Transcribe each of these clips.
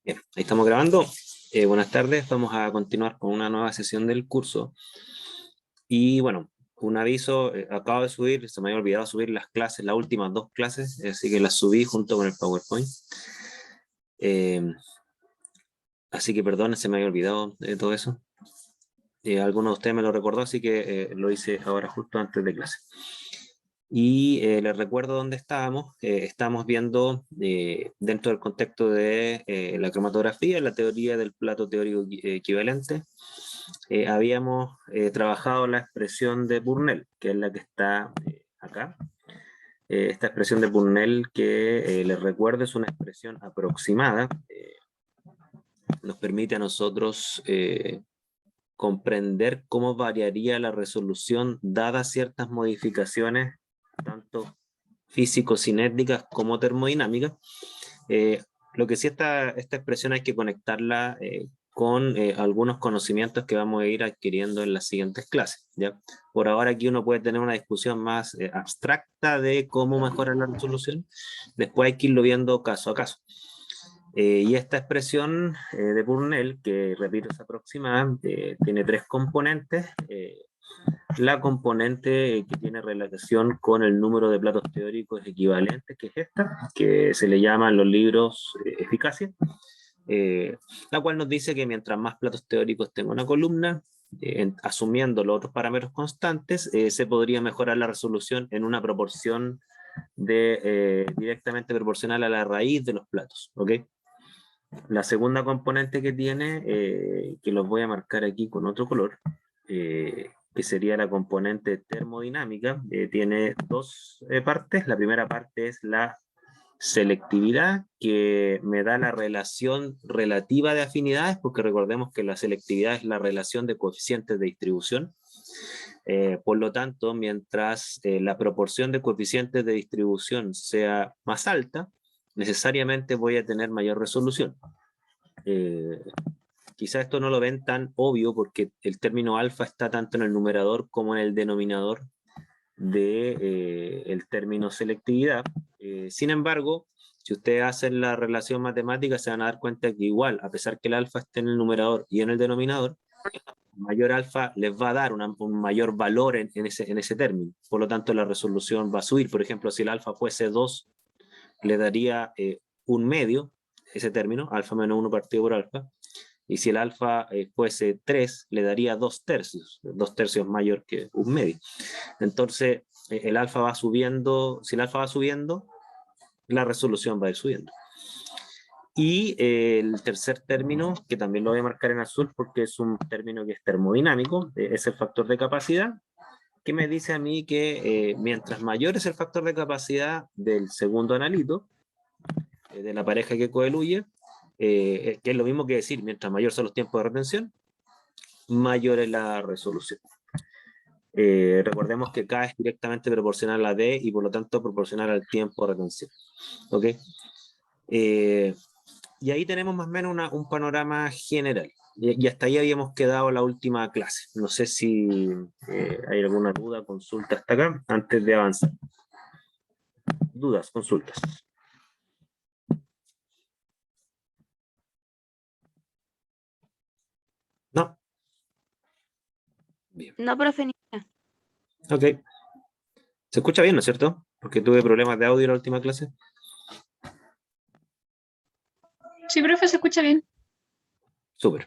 Bien, ahí estamos grabando. Buenas tardes, vamos a continuar con una nueva sesión del curso. Y bueno, un aviso, acabo de subir, se me había olvidado subir las clases, las últimas dos clases, así que las subí junto con el PowerPoint. Así que perdón, se me había olvidado todo eso. Alguno de ustedes me lo recordó, así que lo hice ahora justo antes de clase. Y les recuerdo dónde estábamos. Estamos viendo dentro del contexto de la cromatografía, la teoría del plato teórico equivalente. Habíamos trabajado la expresión de Burnell, que es la que está acá. Esta expresión de Burnell, que les recuerdo, es una expresión aproximada. Nos permite a nosotros comprender cómo variaría la resolución dadas ciertas modificaciones, tanto físico-cinéticas como termodinámicas. Lo que sí, esta expresión hay que conectarla con algunos conocimientos que vamos a ir adquiriendo en las siguientes clases, ¿ya? Por ahora aquí uno puede tener una discusión más abstracta de cómo mejorar la resolución, después hay que irlo viendo caso a caso. Y esta expresión de Burnell, que repito es aproximada, tiene tres componentes. La componente que tiene relación con el número de platos teóricos equivalentes, que es esta, que se le llama en los libros eficacia, la cual nos dice que mientras más platos teóricos tenga una columna, asumiendo los otros parámetros constantes, se podría mejorar la resolución en una proporción directamente proporcional a la raíz de los platos, ¿ok? La segunda componente que tiene, que los voy a marcar aquí con otro color, que sería la componente termodinámica, tiene dos partes. La primera parte es la selectividad, que me da la relación relativa de afinidades, porque recordemos que la selectividad es la relación de coeficientes de distribución. Por lo tanto, mientras la proporción de coeficientes de distribución sea más alta, necesariamente voy a tener mayor resolución. Quizá esto no lo ven tan obvio porque el término alfa está tanto en el numerador como en el denominador del término selectividad. Sin embargo, si ustedes hacen la relación matemática, se van a dar cuenta que igual, a pesar que el alfa esté en el numerador y en el denominador, mayor alfa les va a dar un mayor valor en ese término. Por lo tanto, la resolución va a subir. Por ejemplo, si el alfa fuese 2, le daría un medio, ese término, alfa menos 1 partido por alfa. Y si el alfa fuese 3, le daría 2/3, 2/3 mayor que un medio. Entonces, el alfa va subiendo, si el alfa va subiendo, la resolución va a ir subiendo. Y el tercer término, que también lo voy a marcar en azul porque es un término que es termodinámico, es el factor de capacidad, que me dice a mí que mientras mayor es el factor de capacidad del segundo analito, de la pareja que coeluye, que es lo mismo que decir, mientras mayor son los tiempos de retención, mayor es la resolución. Recordemos que K es directamente proporcional a D y por lo tanto proporcional al tiempo de retención. ¿Ok? Y ahí tenemos más o menos un panorama general. Y hasta ahí habíamos quedado la última clase. No sé si hay alguna duda, consulta hasta acá, antes de avanzar. Dudas, consultas. ¿No? Bien. No, profe. Ok. ¿Se escucha bien, no es cierto? Porque tuve problemas de audio en la última clase. Sí, profe, se escucha bien. Súper.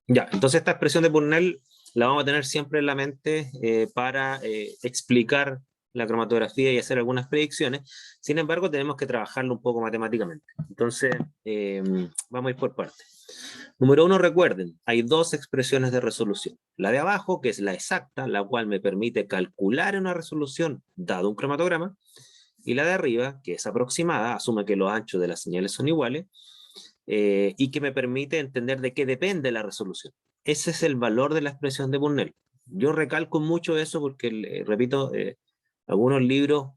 Ya, entonces esta expresión de Burnell la vamos a tener siempre en la mente para explicar la cromatografía y hacer algunas predicciones. Sin embargo, tenemos que trabajarlo un poco matemáticamente. Entonces, vamos a ir por partes. Número 1, recuerden, hay dos expresiones de resolución. La de abajo, que es la exacta, la cual me permite calcular una resolución dado un cromatograma, y la de arriba, que es aproximada, asume que los anchos de las señales son iguales, y que me permite entender de qué depende la resolución. Ese es el valor de la expresión de Burnell. Yo recalco mucho eso porque, repito, algunos libros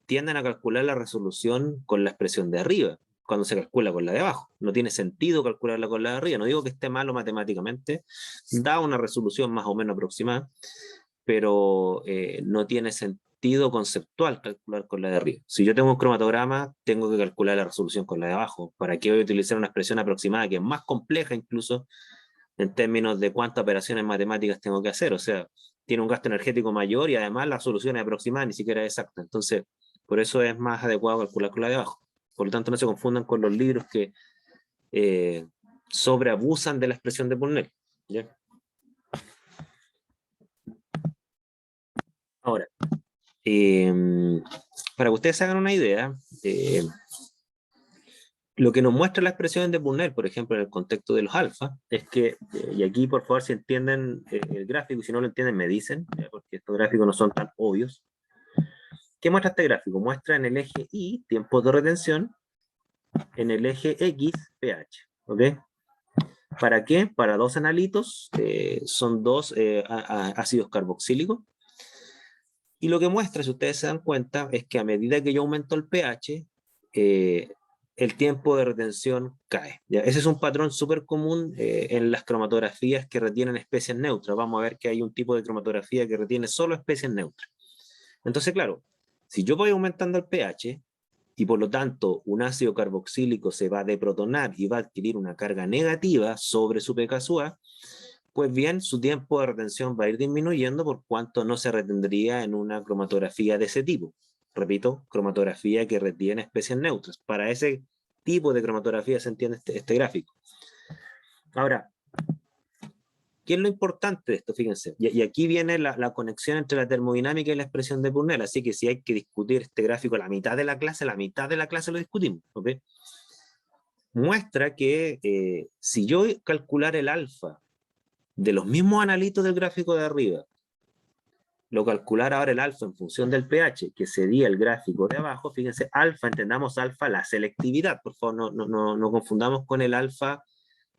tienden a calcular la resolución con la expresión de arriba, cuando se calcula con la de abajo. No tiene sentido calcularla con la de arriba. No digo que esté malo matemáticamente, da una resolución más o menos aproximada, pero no tiene sentido sentido conceptual calcular con la de arriba. Si yo tengo un cromatograma, tengo que calcular la resolución con la de abajo. ¿Para qué voy a utilizar una expresión aproximada que es más compleja incluso en términos de cuántas operaciones matemáticas tengo que hacer? O sea, tiene un gasto energético mayor y además la solución es aproximada, ni siquiera es exacta. Entonces, por eso es más adecuado calcular con la de abajo. Por lo tanto, no se confundan con los libros que sobreabusan de la expresión de Purnell. ¿Ya? Ahora, para que ustedes se hagan una idea, lo que nos muestra la expresión de Purnell, por ejemplo, en el contexto de los alfa, es que, y aquí por favor si entienden el gráfico, y si no lo entienden me dicen, porque estos gráficos no son tan obvios. ¿Qué muestra este gráfico? Muestra en el eje Y, tiempos de retención, en el eje X, pH. ¿Ok? ¿Para qué? Para dos analitos, son dos ácidos carboxílicos. Y lo que muestra, si ustedes se dan cuenta, es que a medida que yo aumento el pH, el tiempo de retención cae. ¿Ya? Ese es un patrón súper común en las cromatografías que retienen especies neutras. Vamos a ver que hay un tipo de cromatografía que retiene solo especies neutras. Entonces, claro, si yo voy aumentando el pH, y por lo tanto un ácido carboxílico se va a deprotonar y va a adquirir una carga negativa sobre su pKa, pues bien, su tiempo de retención va a ir disminuyendo por cuanto no se retendría en una cromatografía de ese tipo. Repito, cromatografía que retiene especies neutras. Para ese tipo de cromatografía se entiende este gráfico. Ahora, ¿qué es lo importante de esto? Fíjense, y aquí viene la conexión entre la termodinámica y la expresión de Purnell, así que si hay que discutir este gráfico la mitad de la clase lo discutimos, ¿ok? Muestra que si yo calcular el alfa de los mismos analitos del gráfico de arriba, lo calcular ahora el alfa en función del pH, que sería el gráfico de abajo, fíjense, alfa, entendamos alfa la selectividad, por favor, no confundamos con el alfa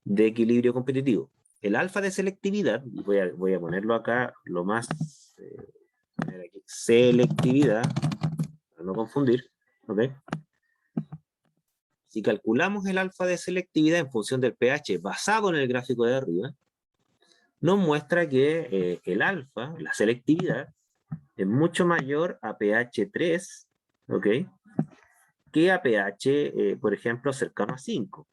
de equilibrio competitivo. El alfa de selectividad, y voy a ponerlo acá lo más, aquí, selectividad, para no confundir, ¿ok? Si calculamos el alfa de selectividad en función del pH basado en el gráfico de arriba, nos muestra que el alfa, la selectividad, es mucho mayor a pH 3, ¿ok? Que a pH, por ejemplo, cercano a 5.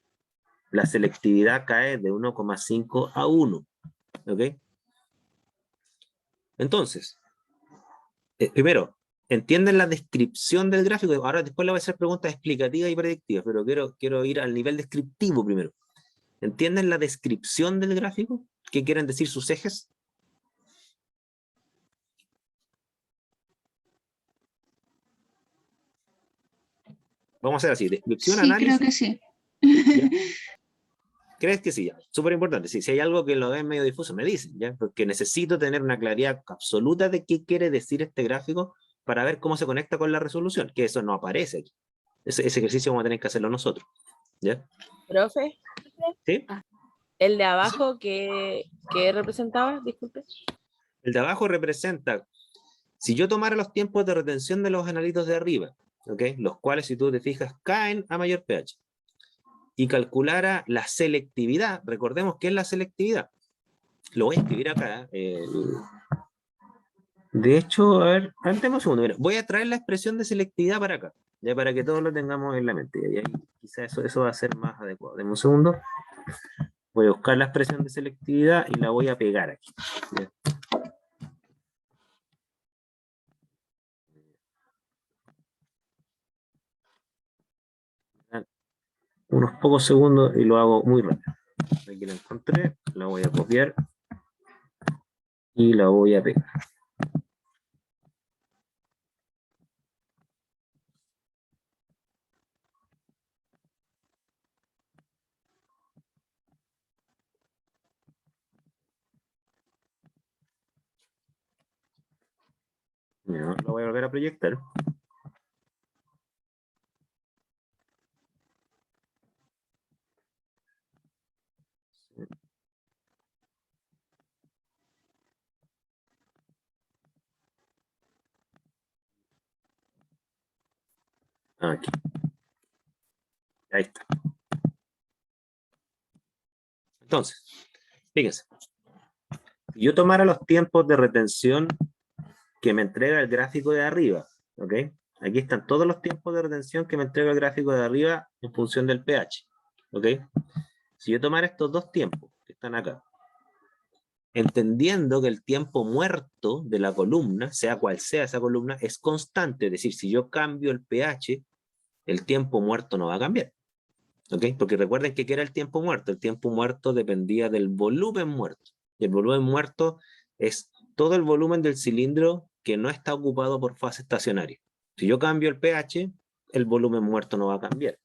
La selectividad cae de 1,5 a 1, ¿ok? Entonces, primero, entienden la descripción del gráfico. Ahora después le voy a hacer preguntas explicativas y predictivas, pero quiero ir al nivel descriptivo primero. ¿Entienden la descripción del gráfico? ¿Qué quieren decir sus ejes? Vamos a hacer así, descripción, Sí, creo análisis. que sí. ¿Ya? ¿Crees que sí? Súper importante. Si hay algo que lo ven medio difuso, me dicen, ¿ya? Porque necesito tener una claridad absoluta de qué quiere decir este gráfico para ver cómo se conecta con la resolución, que eso no aparece aquí. Ese ejercicio vamos a tener que hacerlo nosotros, ¿ya? Profe, ¿Sí? el de abajo que representaba, disculpe. El de abajo representa, si yo tomara los tiempos de retención de los analitos de arriba, ¿ok? Los cuales, si tú te fijas, caen a mayor pH, y calculara la selectividad, recordemos qué es la selectividad. Lo voy a escribir acá. De hecho, a ver, demos un segundo. Mira, voy a traer la expresión de selectividad para acá, ya para que todos lo tengamos en la mente. Y ahí quizás eso va a ser más adecuado. Deme un segundo. Voy a buscar la expresión de selectividad y la voy a pegar aquí. ¿Ya? Unos pocos segundos y lo hago muy rápido. Aquí la encontré, la voy a copiar y la voy a pegar. Ya, la voy a volver a proyectar. Aquí. Ahí está. Entonces, fíjense. Si yo tomara los tiempos de retención que me entrega el gráfico de arriba, ¿ok? Aquí están todos los tiempos de retención que me entrega el gráfico de arriba en función del pH, ¿ok? Si yo tomara estos dos tiempos que están acá, entendiendo que el tiempo muerto de la columna, sea cual sea esa columna, es constante, es decir, si yo cambio el pH, el tiempo muerto no va a cambiar, ¿ok? Porque recuerden que ¿qué era el tiempo muerto? El tiempo muerto dependía del volumen muerto, y el volumen muerto es todo el volumen del cilindro que no está ocupado por fase estacionaria. Si yo cambio el pH, el volumen muerto no va a cambiar.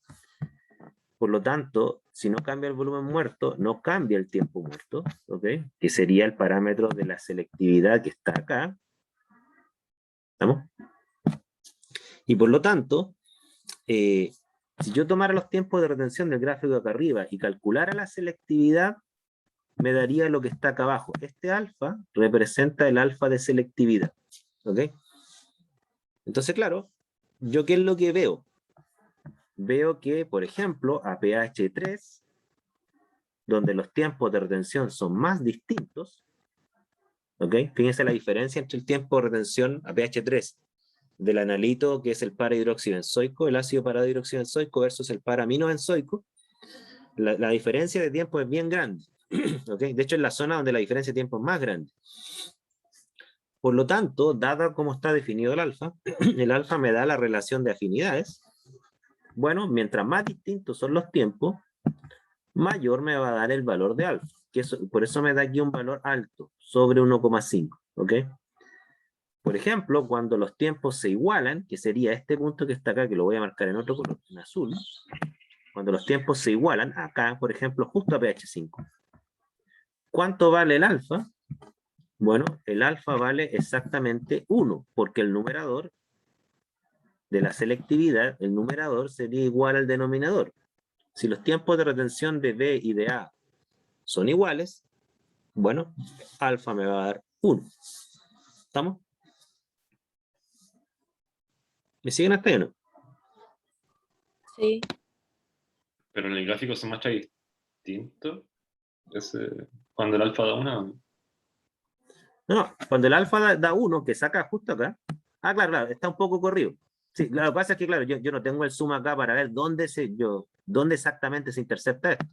Por lo tanto, si no cambia el volumen muerto, no cambia el tiempo muerto, ¿ok? Que sería el parámetro de la selectividad que está acá. ¿Estamos? Y por lo tanto, si yo tomara los tiempos de retención del gráfico de acá arriba y calculara la selectividad, me daría lo que está acá abajo. Este alfa representa el alfa de selectividad, ¿ok? Entonces, claro, ¿yo qué es lo que veo? Veo que, por ejemplo, a pH 3, donde los tiempos de retención son más distintos, ¿ok? Fíjense la diferencia entre el tiempo de retención a pH 3 del analito, que es el para-hidroxibenzoico, el ácido para-hidroxibenzoico versus el para-aminobenzoico. La diferencia de tiempo es bien grande, ¿ok? De hecho, es la zona donde la diferencia de tiempo es más grande. Por lo tanto, dada cómo está definido el alfa me da la relación de afinidades. Bueno, mientras más distintos son los tiempos, mayor me va a dar el valor de alfa. Por eso me da aquí un valor alto, sobre 1,5, ¿ok? Por ejemplo, cuando los tiempos se igualan, que sería este punto que está acá, que lo voy a marcar en otro color, en azul, cuando los tiempos se igualan, acá, por ejemplo, justo a pH 5. ¿Cuánto vale el alfa? Bueno, el alfa vale exactamente 1, porque el numerador de la selectividad, el numerador sería igual al denominador. Si los tiempos de retención de B y de A son iguales, bueno, alfa me va a dar 1. ¿Estamos? ¿Me siguen hasta ahí o no? Sí. Pero en el gráfico se muestra distinto. Cuando el alfa da una. No, cuando el alfa da 1, que saca justo acá. Ah, claro, está un poco corrido. Sí, lo que pasa es que, claro, yo no tengo el zoom acá para ver dónde exactamente se intercepta esto.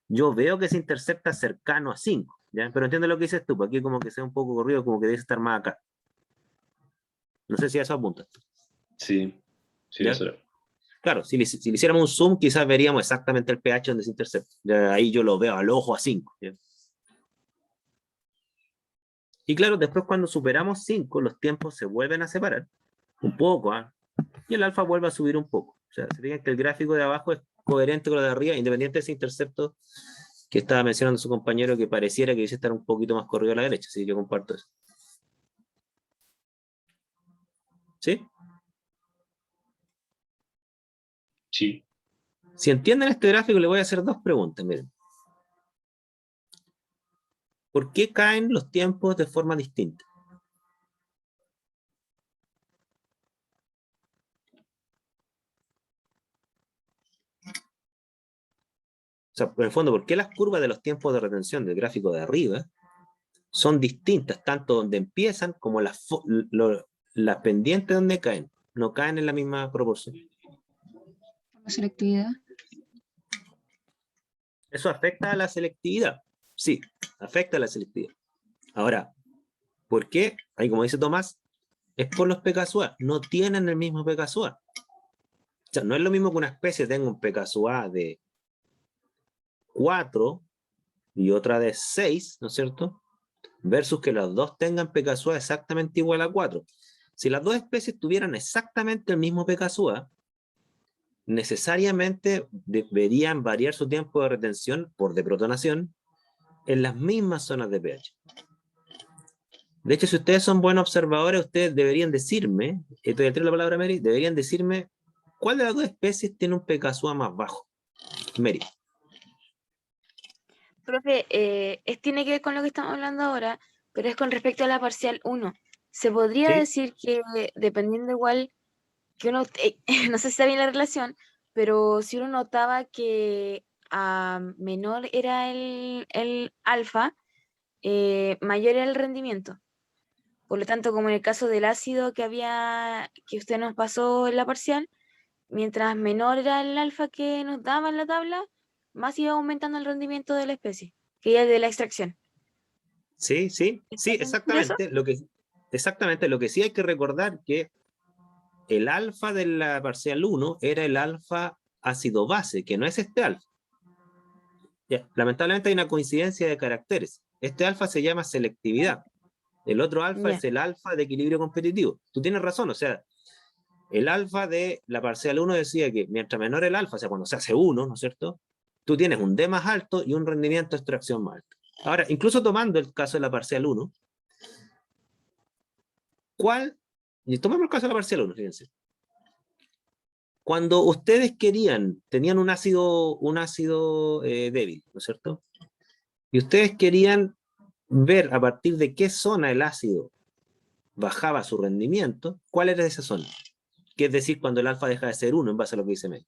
Yo veo que se intercepta cercano a 5, ¿ya? Pero entiendo lo que dices tú, aquí como que sea un poco corrido, como que debe estar más acá. No sé si a eso apunta. Sí, ¿Ya? eso era. Claro, si le hiciéramos un zoom, quizás veríamos exactamente el pH donde se intercepta. Ya, ahí yo lo veo al ojo a 5. ¿Ya? Y claro, después cuando superamos 5, los tiempos se vuelven a separar un poco, ¿eh? Y el alfa vuelve a subir un poco. O sea, se fijan que el gráfico de abajo es coherente con lo de arriba, independiente de ese intercepto que estaba mencionando su compañero, que pareciera que dice estar un poquito más corrido a la derecha, así que yo comparto eso. ¿Sí? Sí. Si entienden este gráfico, le voy a hacer dos preguntas. Miren. ¿Por qué caen los tiempos de forma distinta? O sea, en el fondo, ¿por qué las curvas de los tiempos de retención del gráfico de arriba son distintas, tanto donde empiezan como las pendientes donde caen? No caen en la misma proporción. La selectividad. ¿Eso afecta a la selectividad? Sí, afecta a la selectividad. Ahora, ¿por qué? Ahí como dice Tomás, es por los pKa. No tienen el mismo pKa. O sea, no es lo mismo que una especie tenga un pKa de 4 y otra de 6, ¿no es cierto? Versus que las dos tengan pKa exactamente igual a 4. Si las dos especies tuvieran exactamente el mismo pKa, necesariamente deberían variar su tiempo de retención por deprotonación en las mismas zonas de pH. De hecho, si ustedes son buenos observadores, ustedes deberían decirme, estoy al tiro la palabra Mary, deberían decirme cuál de las dos especies tiene un pKa más bajo. Mary. Profe, tiene que ver con lo que estamos hablando ahora, pero es con respecto a la parcial 1. ¿Se podría ¿Sí? decir que dependiendo igual que uno, no sé si está bien la relación, pero si uno notaba que menor era el alfa, mayor era el rendimiento? Por lo tanto, como en el caso del ácido que usted nos pasó en la parcial, mientras menor era el alfa que nos daba en la tabla, más iba aumentando el rendimiento de la especie, que ya es de la extracción. Sí, sí, ¿Está sí, bien decir eso? exactamente. Lo que sí hay que recordar que el alfa de la parcial 1 era el alfa ácido base, que no es este alfa. Ya, lamentablemente hay una coincidencia de caracteres. Este alfa se llama selectividad. El otro alfa Ya. es el alfa de equilibrio competitivo. Tú tienes razón, o sea, el alfa de la parcial 1 decía que mientras menor el alfa, o sea, cuando se hace 1, ¿no es cierto? Tú tienes un D más alto y un rendimiento de extracción más alto. Ahora, incluso tomando el caso de la parcial 1, y tomemos el caso de la parcial 1, fíjense. Cuando ustedes tenían un ácido débil, ¿no es cierto? Y ustedes querían ver a partir de qué zona el ácido bajaba su rendimiento, ¿cuál era esa zona? Que es decir, cuando el alfa deja de ser 1 en base a lo que dice May.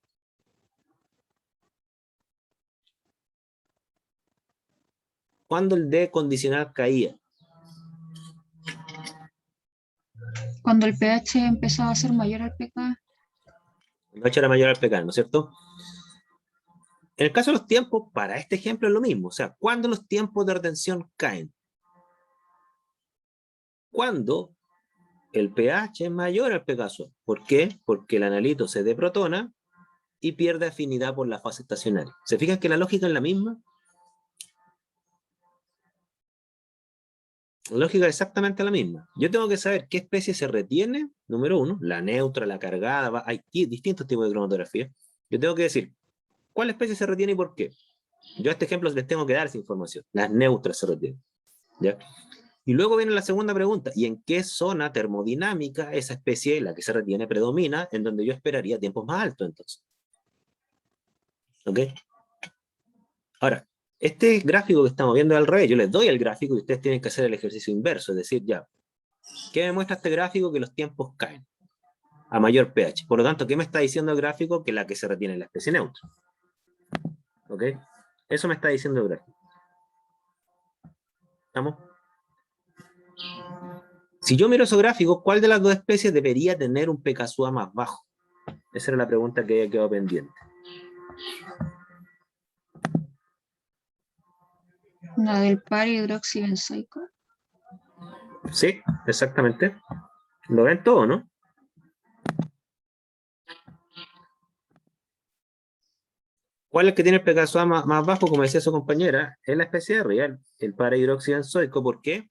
Cuando el D condicional caía. Cuando el pH empezaba a ser mayor al pK. Cuando H era mayor al pK, ¿no es cierto? En el caso de los tiempos, para este ejemplo es lo mismo. O sea, ¿cuándo los tiempos de retención caen? Cuando el pH es mayor al pK suave. ¿Por qué? Porque el analito se deprotona y pierde afinidad por la fase estacionaria. ¿Se fijan que la lógica es la misma? La lógica es exactamente la misma. Yo tengo que saber qué especie se retiene, número 1, la neutra, la cargada, hay distintos tipos de cromatografía. Yo tengo que decir cuál especie se retiene y por qué. Yo a este ejemplo les tengo que dar esa información. Las neutras se retienen. ¿Ya? Y luego viene la segunda pregunta, ¿y en qué zona termodinámica esa especie, la que se retiene, predomina, en donde yo esperaría tiempos más altos entonces? ¿Ok? Ahora, este gráfico que estamos viendo al revés, yo les doy el gráfico y ustedes tienen que hacer el ejercicio inverso, es decir, ya, ¿qué me muestra este gráfico? Que los tiempos caen a mayor pH. Por lo tanto, ¿qué me está diciendo el gráfico? Que la que se retiene es la especie neutra. ¿Ok? Eso me está diciendo el gráfico. ¿Estamos? Si yo miro esos gráficos, ¿cuál de las dos especies debería tener un pKa más bajo? Esa era la pregunta que había quedado pendiente. La del par hidroxibenzoico. Sí, exactamente. Lo ven todo, ¿no? ¿Cuál es el que tiene el pKa más bajo? Como decía su compañera, es la especie de real, el para-hidroxibenzoico. ¿Por qué?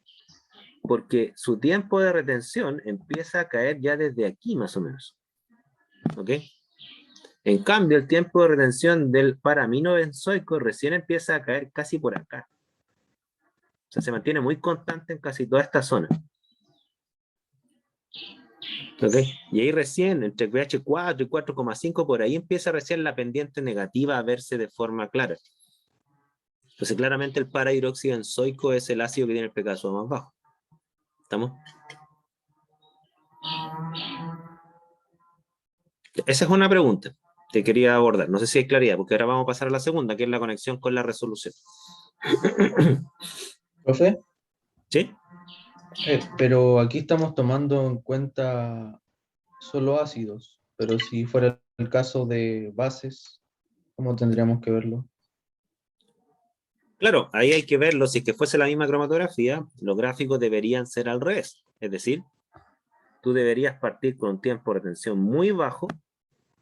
Porque su tiempo de retención empieza a caer ya desde aquí, más o menos. ¿Ok? En cambio, el tiempo de retención del para-aminobenzoico recién empieza a caer casi por acá. O sea, se mantiene muy constante en casi toda esta zona. ¿Ok? Y ahí recién, entre pH 4 y 4,5, por ahí empieza recién la pendiente negativa a verse de forma clara. Entonces, claramente el para-hidroxibenzoico es el ácido que tiene el pKa más bajo. ¿Estamos? Esa es una pregunta que quería abordar. No sé si hay claridad, porque ahora vamos a pasar a la segunda, que es la conexión con la resolución. Profe, ¿Sí? pero aquí estamos tomando en cuenta solo ácidos, pero si fuera el caso de bases, ¿cómo tendríamos que verlo? Claro, ahí hay que verlo. Si es que fuese la misma cromatografía, los gráficos deberían ser al revés. Es decir, tú deberías partir con un tiempo de retención muy bajo.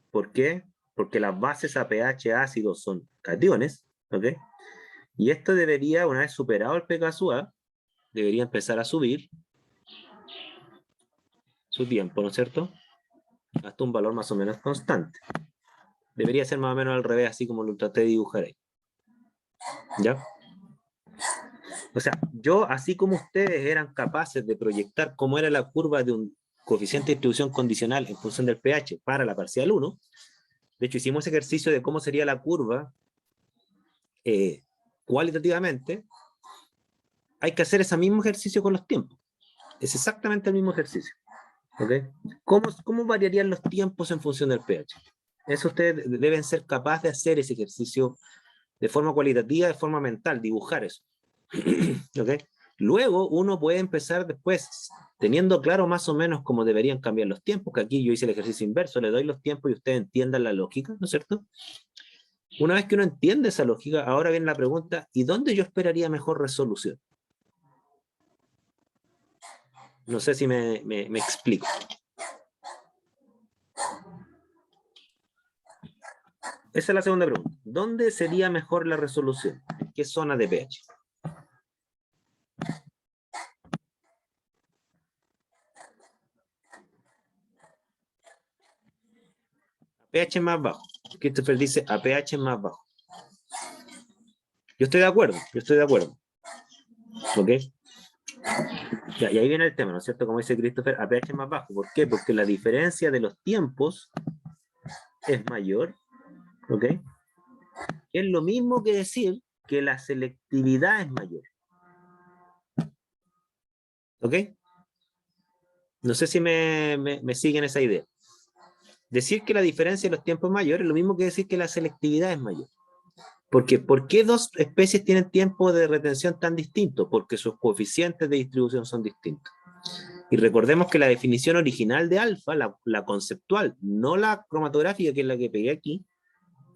¿Por qué? Porque las bases a pH ácido son cationes, ¿ok? Y esto debería, una vez superado el pKa, debería empezar a subir su tiempo, ¿no es cierto? Hasta un valor más o menos constante. Debería ser más o menos al revés, así como lo traté de dibujar ahí. ¿Ya? O sea, yo, así como ustedes eran capaces de proyectar cómo era la curva de un coeficiente de distribución condicional en función del pH para la parcial 1, de hecho hicimos ese ejercicio de cómo sería la curva cualitativamente, hay que hacer ese mismo ejercicio con los tiempos. Es exactamente el mismo ejercicio. ¿Ok? ¿Cómo variarían los tiempos en función del pH? Eso ustedes deben ser capaces de hacer ese ejercicio de forma cualitativa, de forma mental, dibujar eso. ¿Ok? Luego uno puede empezar después, teniendo claro más o menos cómo deberían cambiar los tiempos, que aquí yo hice el ejercicio inverso, le doy los tiempos y ustedes entiendan la lógica, ¿no es cierto? Una vez que uno entiende esa lógica, ahora viene la pregunta, ¿y dónde yo esperaría mejor resolución? No sé si me explico. Esa es la segunda pregunta. ¿Dónde sería mejor la resolución? ¿En qué zona de pH? pH más bajo. Christopher dice a pH más bajo. Yo estoy de acuerdo, ¿Ok? Ya, y ahí viene el tema, ¿no es cierto? Como dice Christopher, a pH más bajo. ¿Por qué? Porque la diferencia de los tiempos es mayor, ¿ok? Es lo mismo que decir que la selectividad es mayor. ¿Ok? No sé si me siguen esa idea. Decir que la diferencia de los tiempos es mayor es lo mismo que decir que la selectividad es mayor. Porque, ¿por qué dos especies tienen tiempo de retención tan distintos? Porque sus coeficientes de distribución son distintos. Y recordemos que la definición original de alfa, la conceptual, no la cromatográfica, que es la que pegué aquí,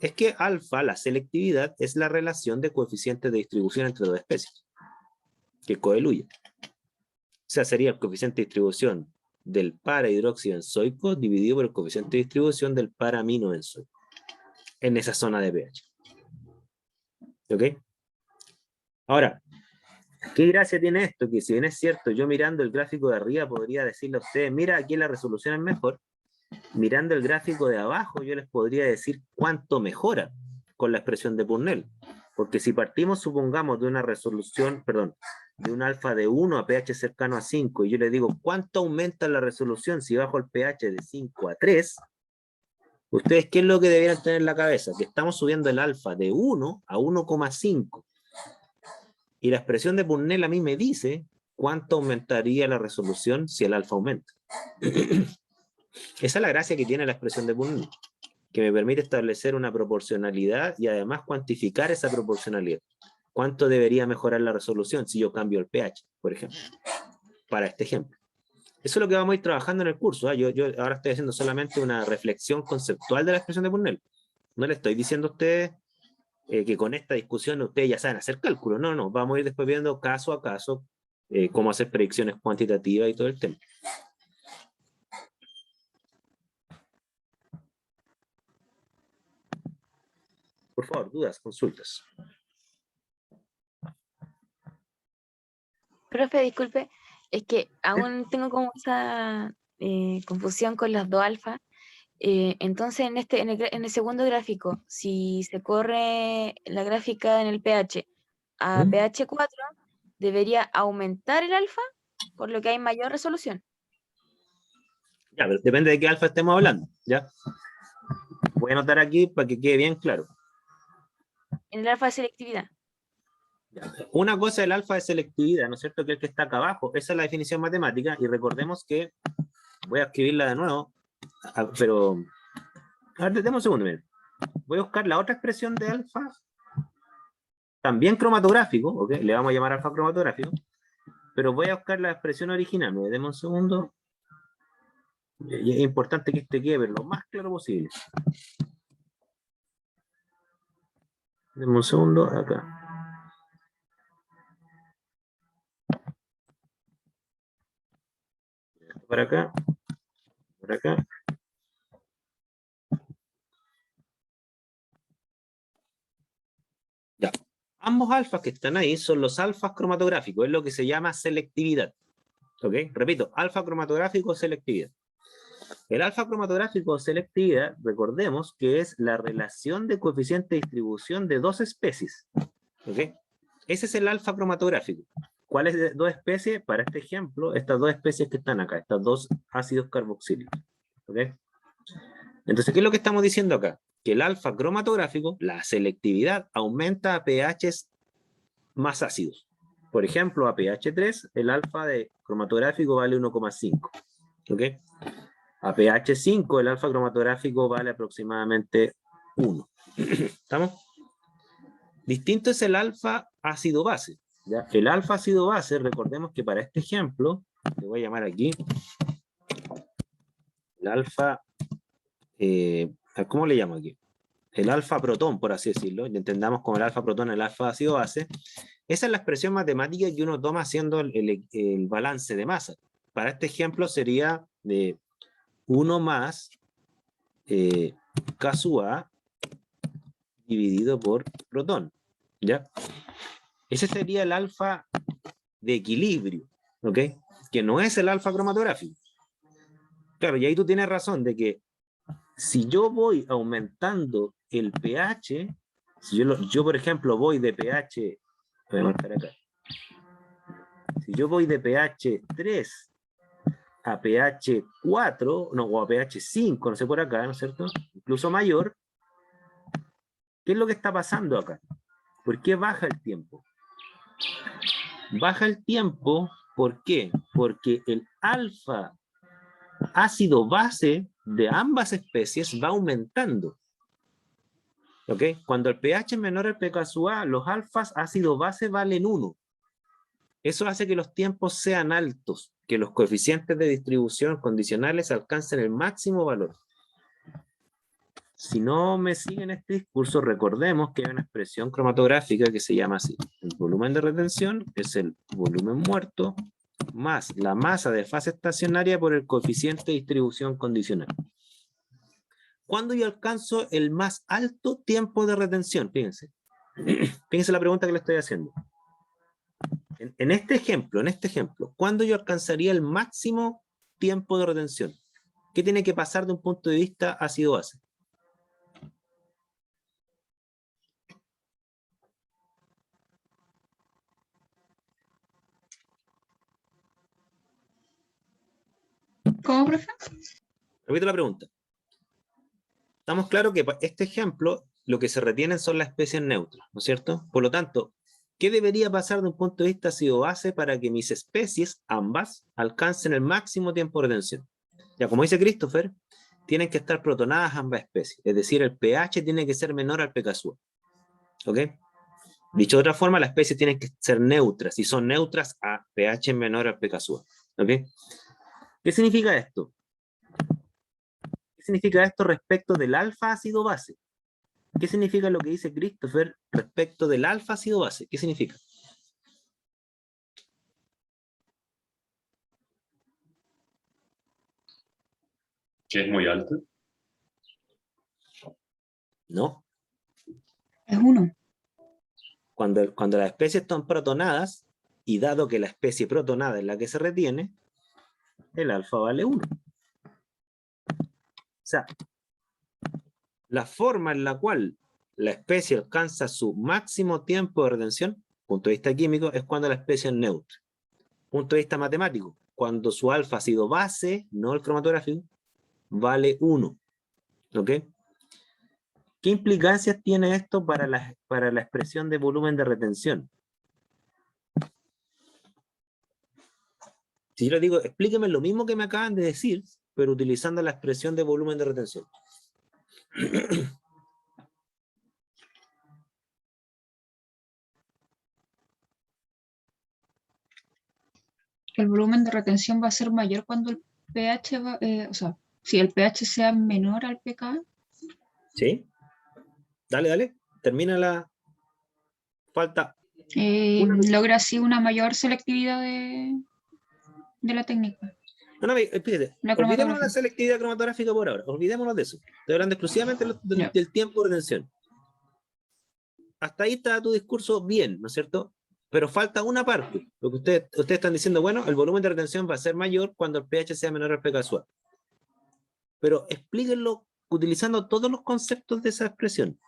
es que alfa, la selectividad, es la relación de coeficientes de distribución entre dos especies, que coeluyen. O sea, sería el coeficiente de distribución del para-hidróxido benzoico dividido por el coeficiente de distribución del para-amino benzoico, en esa zona de pH. ¿Ok? Ahora, ¿qué gracia tiene esto? Que si bien es cierto, yo mirando el gráfico de arriba podría decirle a ustedes, mira, aquí la resolución es mejor. Mirando el gráfico de abajo, yo les podría decir cuánto mejora con la expresión de Purnell. Porque si partimos, supongamos, de una resolución, perdón, de un alfa de 1 a pH cercano a 5, y yo les digo, ¿cuánto aumenta la resolución si bajo el pH de 5 a 3? ¿Ustedes qué es lo que deberían tener en la cabeza? Que estamos subiendo el alfa de 1 a 1,5. Y la expresión de Purnell a mí me dice cuánto aumentaría la resolución si el alfa aumenta. Esa es la gracia que tiene la expresión de Purnell, que me permite establecer una proporcionalidad y además cuantificar esa proporcionalidad. ¿Cuánto debería mejorar la resolución si yo cambio el pH, por ejemplo? Para este ejemplo. Eso es lo que vamos a ir trabajando en el curso. Yo ahora estoy haciendo solamente una reflexión conceptual de la expresión de Purnell. No le estoy diciendo a ustedes que con esta discusión ustedes ya saben hacer cálculos. No, vamos a ir después viendo caso a caso cómo hacer predicciones cuantitativas y todo el tema. Por favor, dudas, consultas. Profe, disculpe, es que aún tengo como esa confusión con los dos alfa. Entonces, en el segundo gráfico, si se corre la gráfica en el pH a pH 4, debería aumentar el alfa, por lo que hay mayor resolución. Ya, pero depende de qué alfa estemos hablando, ¿ya? Voy a anotar aquí para que quede bien claro. En el alfa de selectividad. Una cosa es el alfa de selectividad, ¿no es cierto? Que es el que está acá abajo. Esa es la definición matemática y recordemos que, voy a escribirla de nuevo, pero, a ver, déjame un segundo, miren. Voy a buscar la otra expresión de alfa, también cromatográfico, ¿ok? Le vamos a llamar alfa cromatográfico, pero voy a buscar la expresión original, me déme un segundo. Y es importante que este quede lo más claro posible. Déme un segundo, acá. Para acá, por acá. Ya. Ambos alfas que están ahí son los alfas cromatográficos, es lo que se llama selectividad. ¿Ok? Repito, alfa cromatográfico o selectividad. El alfa cromatográfico o selectividad, recordemos que es la relación de coeficiente de distribución de dos especies. ¿Ok? Ese es el alfa cromatográfico. ¿Cuáles de dos especies? Para este ejemplo, estas dos especies que están acá, estas dos ácidos carboxílicos. ¿Ok? Entonces, ¿qué es lo que estamos diciendo acá? Que el alfa cromatográfico, la selectividad, aumenta a pHs más ácidos. Por ejemplo, a pH 3, el alfa de cromatográfico vale 1,5. ¿Ok? A pH 5, el alfa cromatográfico vale aproximadamente 1. ¿Estamos? Distinto es el alfa ácido base. ¿Ya? El alfa ácido base, recordemos que para este ejemplo, le voy a llamar aquí, el alfa, ¿cómo le llamo aquí? El alfa protón, por así decirlo, y entendamos como el alfa protón, el alfa ácido base. Esa es la expresión matemática que uno toma haciendo el balance de masa. Para este ejemplo sería de 1 más K sub A dividido por protón, ¿ya? Ese sería el alfa de equilibrio, ¿ok? Que no es el alfa cromatográfico. Claro, y ahí tú tienes razón de que si yo voy aumentando el pH, si yo por ejemplo voy de pH, voy a marcar acá, si yo voy de pH 3 a pH 4, no, o a pH 5, no sé por acá, ¿no es cierto? Incluso mayor, ¿qué es lo que está pasando acá? ¿Por qué baja el tiempo? Baja el tiempo, ¿por qué? Porque el alfa ácido base de ambas especies va aumentando. ¿Ok? Cuando el pH es menor al pK sub A, los alfas ácido base valen 1. Eso hace que los tiempos sean altos, que los coeficientes de distribución condicionales alcancen el máximo valor. Si no me siguen este discurso, recordemos que hay una expresión cromatográfica que se llama así. El volumen de retención es el volumen muerto más la masa de fase estacionaria por el coeficiente de distribución condicional. ¿Cuándo yo alcanzo el más alto tiempo de retención? Fíjense. Fíjense la pregunta que le estoy haciendo. En este ejemplo, ¿cuándo yo alcanzaría el máximo tiempo de retención? ¿Qué tiene que pasar de un punto de vista ácido-base? ¿Cómo, profe? Repito la pregunta. Estamos claros que para este ejemplo lo que se retienen son las especies neutras, ¿no es cierto? Por lo tanto, ¿qué debería pasar de un punto de vista ácido-base para que mis especies, ambas, alcancen el máximo tiempo de retención? Ya, como dice Christopher, tienen que estar protonadas ambas especies, es decir, el pH tiene que ser menor al pK sub. ¿Ok? Dicho de otra forma, las especies tienen que ser neutras, y son neutras a pH menor al pK sub. ¿Ok? ¿Qué significa esto? ¿Qué significa esto respecto del alfa ácido base? ¿Qué significa lo que dice Christopher respecto del alfa ácido base? ¿Qué significa? Que es muy alto. No. Es 1. Cuando las especies están protonadas, y dado que la especie protonada es la que se retiene, el alfa vale 1. O sea, la forma en la cual la especie alcanza su máximo tiempo de retención, punto de vista químico, es cuando la especie es neutra. Punto de vista matemático, cuando su alfa ácido base, no el cromatográfico, vale 1. ¿Ok? ¿Qué implicancias tiene esto para la expresión de volumen de retención? Si yo le digo, explíqueme lo mismo que me acaban de decir, pero utilizando la expresión de volumen de retención. El volumen de retención va a ser mayor cuando el pH va, o sea, si el pH sea menor al pK. ¿Sí? Dale. Termina la... Falta... una... Logra así una mayor selectividad de la técnica. No, fíjate, La olvidémonos de la cromatografía. selectividad cromatográfica por ahora, olvidémonos de eso. Estoy hablando exclusivamente del tiempo de retención. Hasta ahí está tu discurso bien, ¿no es cierto? Pero falta una parte, lo que ustedes están diciendo, bueno, el volumen de retención va a ser mayor cuando el pH sea menor al pK sub. Pero explíquenlo utilizando todos los conceptos de esa expresión.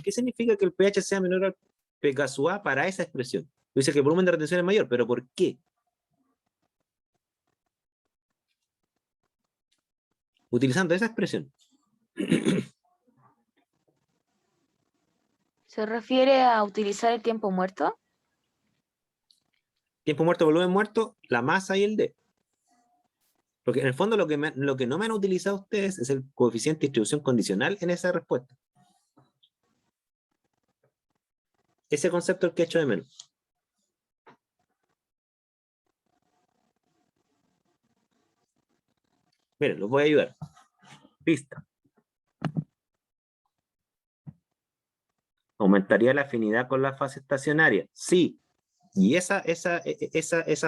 ¿Qué significa que el pH sea menor al pK sub A para esa expresión? Dice que el volumen de retención es mayor, pero ¿por qué? Utilizando esa expresión. ¿Se refiere a utilizar el tiempo muerto? Tiempo muerto, volumen muerto, la masa y el D. Porque en el fondo lo que no me han utilizado ustedes es el coeficiente de distribución condicional en esa respuesta. Ese concepto es el que echo de menos. Miren, los voy a ayudar. Pista. ¿Aumentaría la afinidad con la fase estacionaria? Sí. Y esa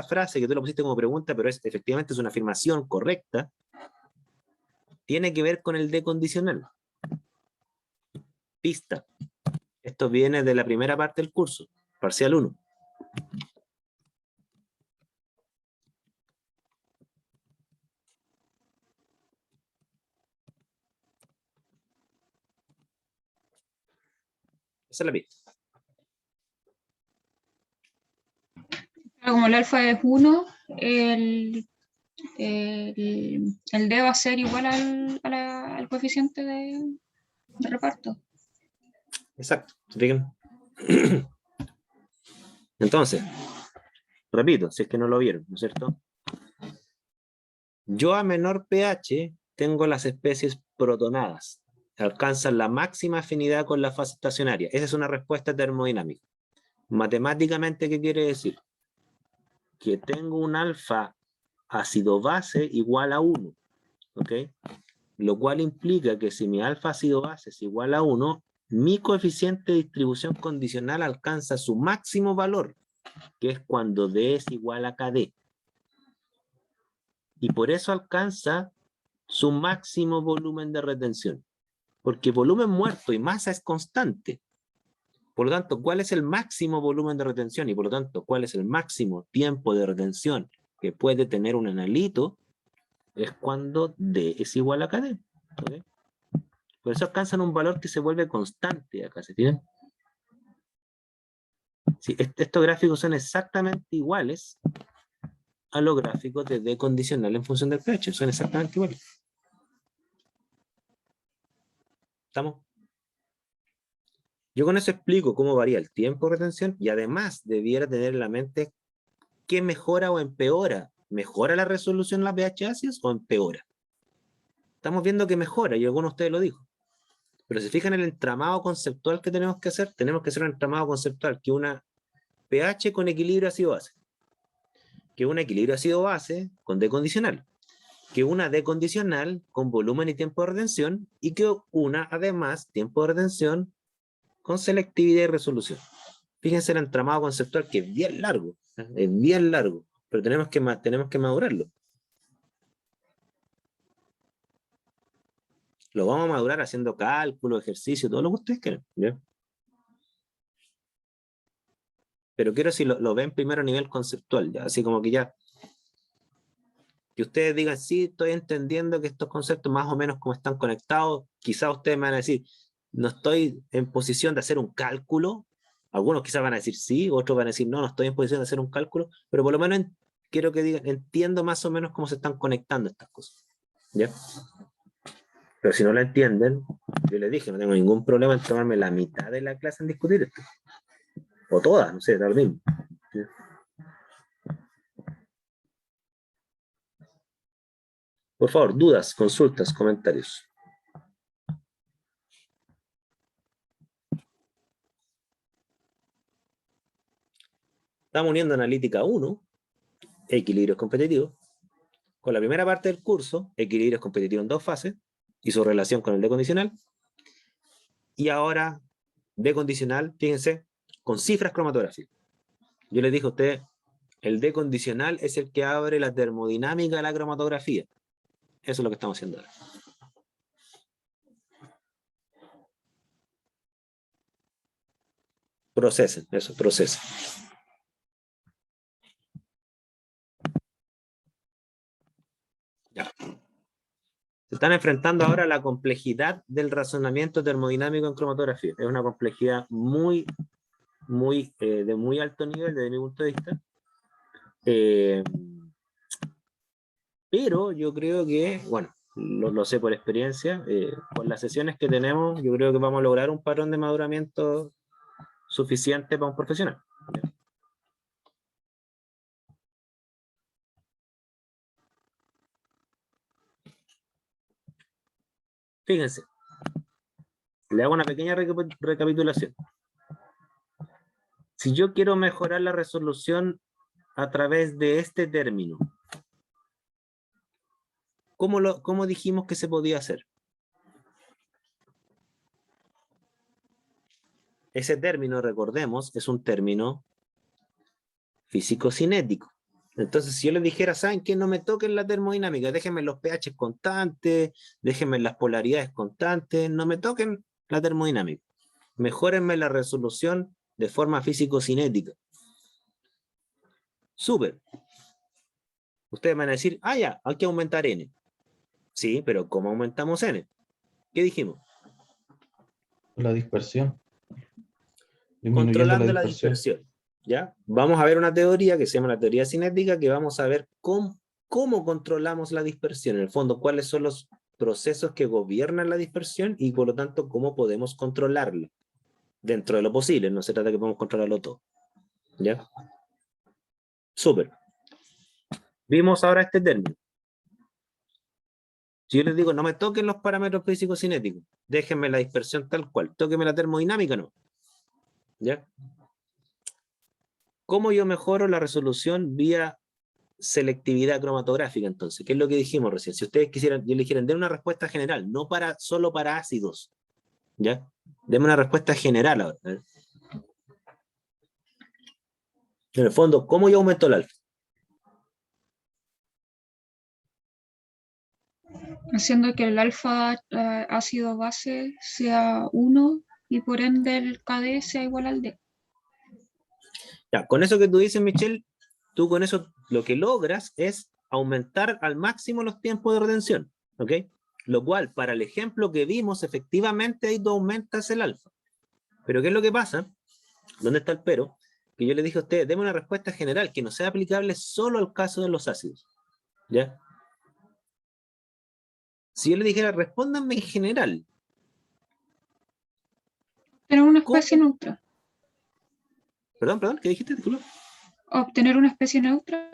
frase que tú lo pusiste como pregunta, pero efectivamente es una afirmación correcta, tiene que ver con el D condicional. Pista. Esto viene de la primera parte del curso, parcial 1. Esa es la pista. Como el alfa es 1, el D va a ser igual al coeficiente de reparto. Exacto. ¿Se fijan? Entonces, repito, si es que no lo vieron, ¿no es cierto? Yo a menor pH tengo las especies protonadas. Alcanzan la máxima afinidad con la fase estacionaria. Esa es una respuesta termodinámica. Matemáticamente, ¿qué quiere decir? Que tengo un alfa ácido base igual a 1. ¿Ok? Lo cual implica que si mi alfa ácido base es igual a 1, mi coeficiente de distribución condicional alcanza su máximo valor, que es cuando D es igual a KD. Y por eso alcanza su máximo volumen de retención. Porque volumen muerto y masa es constante. Por lo tanto, ¿cuál es el máximo volumen de retención? Y por lo tanto, ¿cuál es el máximo tiempo de retención que puede tener un analito? Es cuando D es igual a KD. ¿Okay? Por eso alcanzan un valor que se vuelve constante acá, ¿se fijan? Sí, estos gráficos son exactamente iguales a los gráficos de D condicional en función del pH. Son exactamente iguales. ¿Estamos? Yo con eso explico cómo varía el tiempo de retención y además debiera tener en la mente qué mejora o empeora. ¿Mejora la resolución en las pH ácidas o empeora? Estamos viendo que mejora y alguno de ustedes lo dijo. Pero si fijan en el entramado conceptual que tenemos que hacer un entramado conceptual que una pH con equilibrio ácido-base, que un equilibrio ácido-base con D condicional, que una D condicional con volumen y tiempo de retención y que una, además, tiempo de retención con selectividad y resolución. Fíjense el entramado conceptual que es bien largo, pero tenemos que madurarlo. Lo vamos a madurar haciendo cálculo, ejercicio, todo lo que ustedes quieran. ¿Ya? Pero quiero si lo ven primero a nivel conceptual, ¿ya? Así como que ya, que ustedes digan, sí, estoy entendiendo que estos conceptos más o menos como están conectados, quizás ustedes me van a decir, no estoy en posición de hacer un cálculo, algunos quizás van a decir sí, otros van a decir no, no estoy en posición de hacer un cálculo, pero por lo menos quiero que digan, entiendo más o menos cómo se están conectando estas cosas, ¿ya? Pero si no la entienden, yo les dije, no tengo ningún problema en tomarme la mitad de la clase en discutir esto, o todas, no sé, da lo mismo. ¿Ya? Por favor, dudas, consultas, comentarios. Estamos uniendo analítica 1, equilibrios competitivos, con la primera parte del curso, equilibrios competitivos en 2 fases, y su relación con el D condicional. Y ahora, D condicional, fíjense, con cifras cromatográficas. Yo les dije a ustedes, el D condicional es el que abre la termodinámica de la cromatografía. Eso es lo que estamos haciendo ahora. Procesen, eso, procesen. Ya. Se están enfrentando ahora a la complejidad del razonamiento termodinámico en cromatografía. Es una complejidad de muy alto nivel desde mi punto de vista. Pero yo creo que, bueno, lo sé por experiencia, con las sesiones que tenemos, yo creo que vamos a lograr un patrón de maduramiento suficiente para un profesional. Fíjense, le hago una pequeña recapitulación. Si yo quiero mejorar la resolución a través de este término, ¿Cómo dijimos que se podía hacer? Ese término, recordemos, es un término físico-cinético. Entonces, si yo les dijera, ¿saben qué? No me toquen la termodinámica, déjenme los pH constantes, déjenme las polaridades constantes, no me toquen la termodinámica. Mejórenme la resolución de forma físico-cinética. Súper. Ustedes van a decir, ah, ya, hay que aumentar n. Sí, pero ¿cómo aumentamos n? ¿Qué dijimos? La dispersión. Disminuyendo Controlando la la dispersión. dispersión. ¿Ya? Vamos a ver una teoría que se llama la teoría cinética, que vamos a ver cómo controlamos la dispersión. En el fondo, cuáles son los procesos que gobiernan la dispersión y por lo tanto cómo podemos controlarla. Dentro de lo posible, no se trata de que podamos controlarlo todo. ¿Ya? Súper. Vimos ahora este término. Si yo les digo, no me toquen los parámetros físicos cinéticos, déjenme la dispersión tal cual, tóquenme la termodinámica, no. ¿Ya? ¿Cómo yo mejoro la resolución vía selectividad cromatográfica entonces? ¿Qué es lo que dijimos recién? Si ustedes quisieran, yo le dijeran, den una respuesta general, no solo para ácidos. ¿Ya? Denme una respuesta general ahora. En el fondo, ¿cómo yo aumento el alfa? Haciendo que el alfa ácido base sea 1 y por ende el KD sea igual al D. Ya, con eso que tú dices, Michelle, tú con eso lo que logras es aumentar al máximo los tiempos de retención, ¿ok? Lo cual, para el ejemplo que vimos, efectivamente ahí tú aumentas el alfa. Pero ¿qué es lo que pasa? ¿Dónde está el pero? Que yo le dije a ustedes, deme una respuesta general que no sea aplicable solo al caso de los ácidos, ¿ya? Si yo le dijera, respóndanme en general. Tener una especie neutra. Perdón, ¿qué dijiste? Disculpa. Obtener una especie neutra.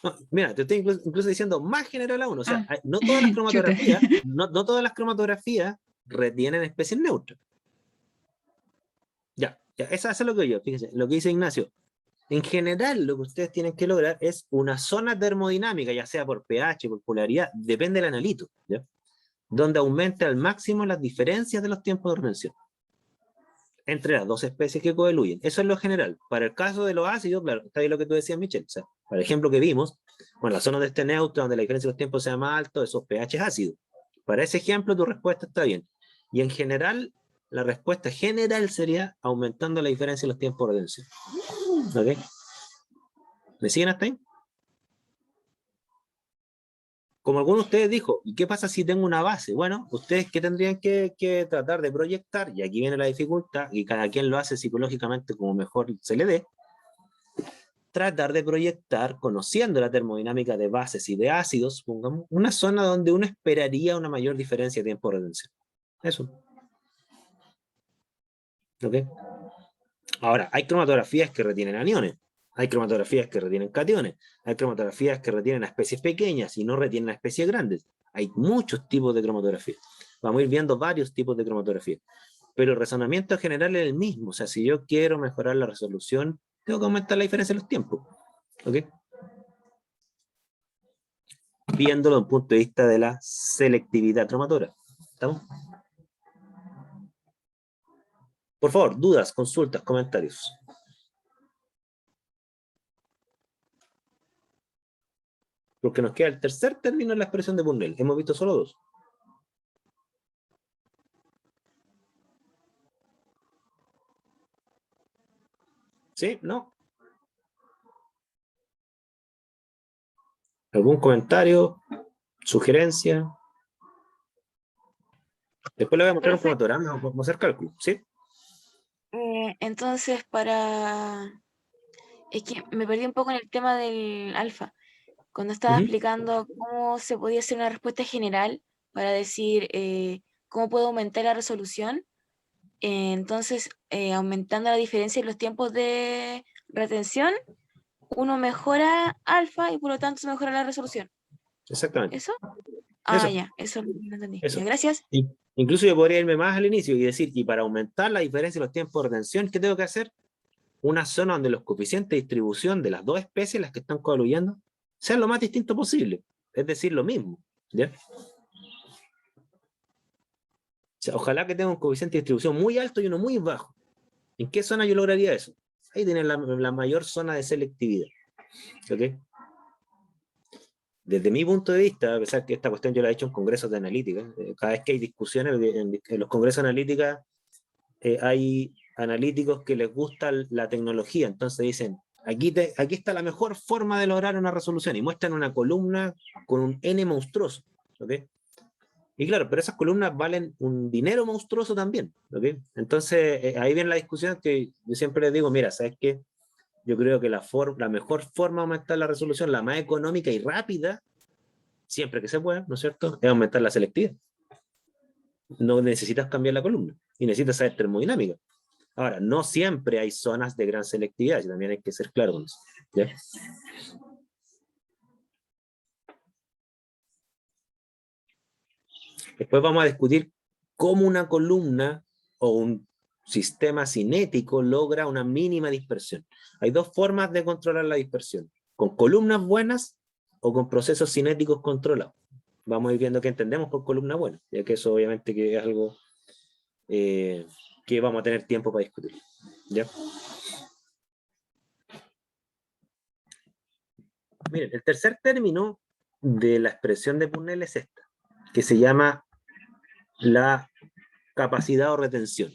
No, mira, te estoy incluso diciendo más general aún. O sea, Ah. no todas las cromatografías, no todas las cromatografías retienen especies neutras. Ya, eso es lo que yo, fíjense, lo que dice Ignacio. En general, lo que ustedes tienen que lograr es una zona termodinámica, ya sea por pH, por polaridad, depende del analito, ¿ya? Donde aumente al máximo las diferencias de los tiempos de retención entre las dos especies que coeluyen. Eso es lo general. Para el caso de los ácidos, claro, está bien lo que tú decías, Michelle. O sea, para el ejemplo que vimos, bueno, la zona de este neutro, donde la diferencia de los tiempos sea más alto, esos pH ácidos. Para ese ejemplo, tu respuesta está bien. Y en general, la respuesta general sería aumentando la diferencia de los tiempos de retención. ¿Ok? ¿Me siguen hasta ahí? Como alguno de ustedes dijo, ¿y qué pasa si tengo una base? Bueno, ustedes ¿qué tendrían que tratar de proyectar? Y aquí viene la dificultad, y cada quien lo hace psicológicamente como mejor se le dé. Tratar de proyectar, conociendo la termodinámica de bases y de ácidos, pongamos, una zona donde uno esperaría una mayor diferencia de tiempo de retención. Eso. ¿Ok? Ahora, hay cromatografías que retienen aniones, hay cromatografías que retienen cationes, hay cromatografías que retienen a especies pequeñas y no retienen a especies grandes. Hay muchos tipos de cromatografía. Vamos a ir viendo varios tipos de cromatografía. Pero el razonamiento general es el mismo. O sea, si yo quiero mejorar la resolución, tengo que aumentar la diferencia de los tiempos. ¿Ok? Viéndolo desde un punto de vista de la selectividad cromatográfica. ¿Estamos? Por favor, dudas, consultas, comentarios. Porque nos queda el tercer término en la expresión de Burnell. Hemos visto solo dos. ¿Sí? ¿No? ¿Algún comentario? ¿Sugerencia? Después le voy a mostrar un fotograma, vamos a hacer cálculo, ¿sí? Entonces, es que me perdí un poco en el tema del alfa. Cuando estaba explicando cómo se podía hacer una respuesta general para decir cómo puedo aumentar la resolución, entonces aumentando la diferencia en los tiempos de retención, uno mejora alfa y por lo tanto se mejora la resolución. Exactamente. ¿Eso? Ah, Eso. ya, eso lo entendí. Eso. Ya, gracias. Incluso yo podría irme más al inicio y decir, y para aumentar la diferencia de los tiempos de retención, ¿qué tengo que hacer? Una zona donde los coeficientes de distribución de las dos especies, las que están coaluyendo, sean lo más distinto posible. es decir, lo mismo, ¿ya? O sea, ojalá que tenga un coeficiente de distribución muy alto y uno muy bajo. ¿En qué zona yo lograría eso? Ahí tienen la mayor zona de selectividad. ¿Ok? Desde mi punto de vista, a pesar que esta cuestión yo la he hecho en congresos de analítica, cada vez que hay discusiones en los congresos de analítica, hay analíticos que les gusta la tecnología, entonces dicen, aquí está la mejor forma de lograr una resolución, y muestran una columna con un n monstruoso. ¿Ok? Y claro, pero esas columnas valen un dinero monstruoso también, ¿ok? Entonces, ahí viene la discusión que yo siempre les digo, mira, ¿sabes qué? Yo creo que la mejor forma de aumentar la resolución, la más económica y rápida, siempre que se pueda, ¿no es cierto?, es aumentar la selectividad. No necesitas cambiar la columna, y necesitas saber termodinámica. Ahora, no siempre hay zonas de gran selectividad, y también hay que ser claro con eso, ¿ya? Después vamos a discutir cómo una columna o un sistema cinético logra una mínima dispersión. Hay dos formas de controlar la dispersión: con columnas buenas o con procesos cinéticos controlados. Vamos a ir viendo qué entendemos por columna buena, ya que eso obviamente que es algo que vamos a tener tiempo para discutir. ¿Ya? Miren, el tercer término de la expresión de Purnell es esta, que se llama la capacidad o retención.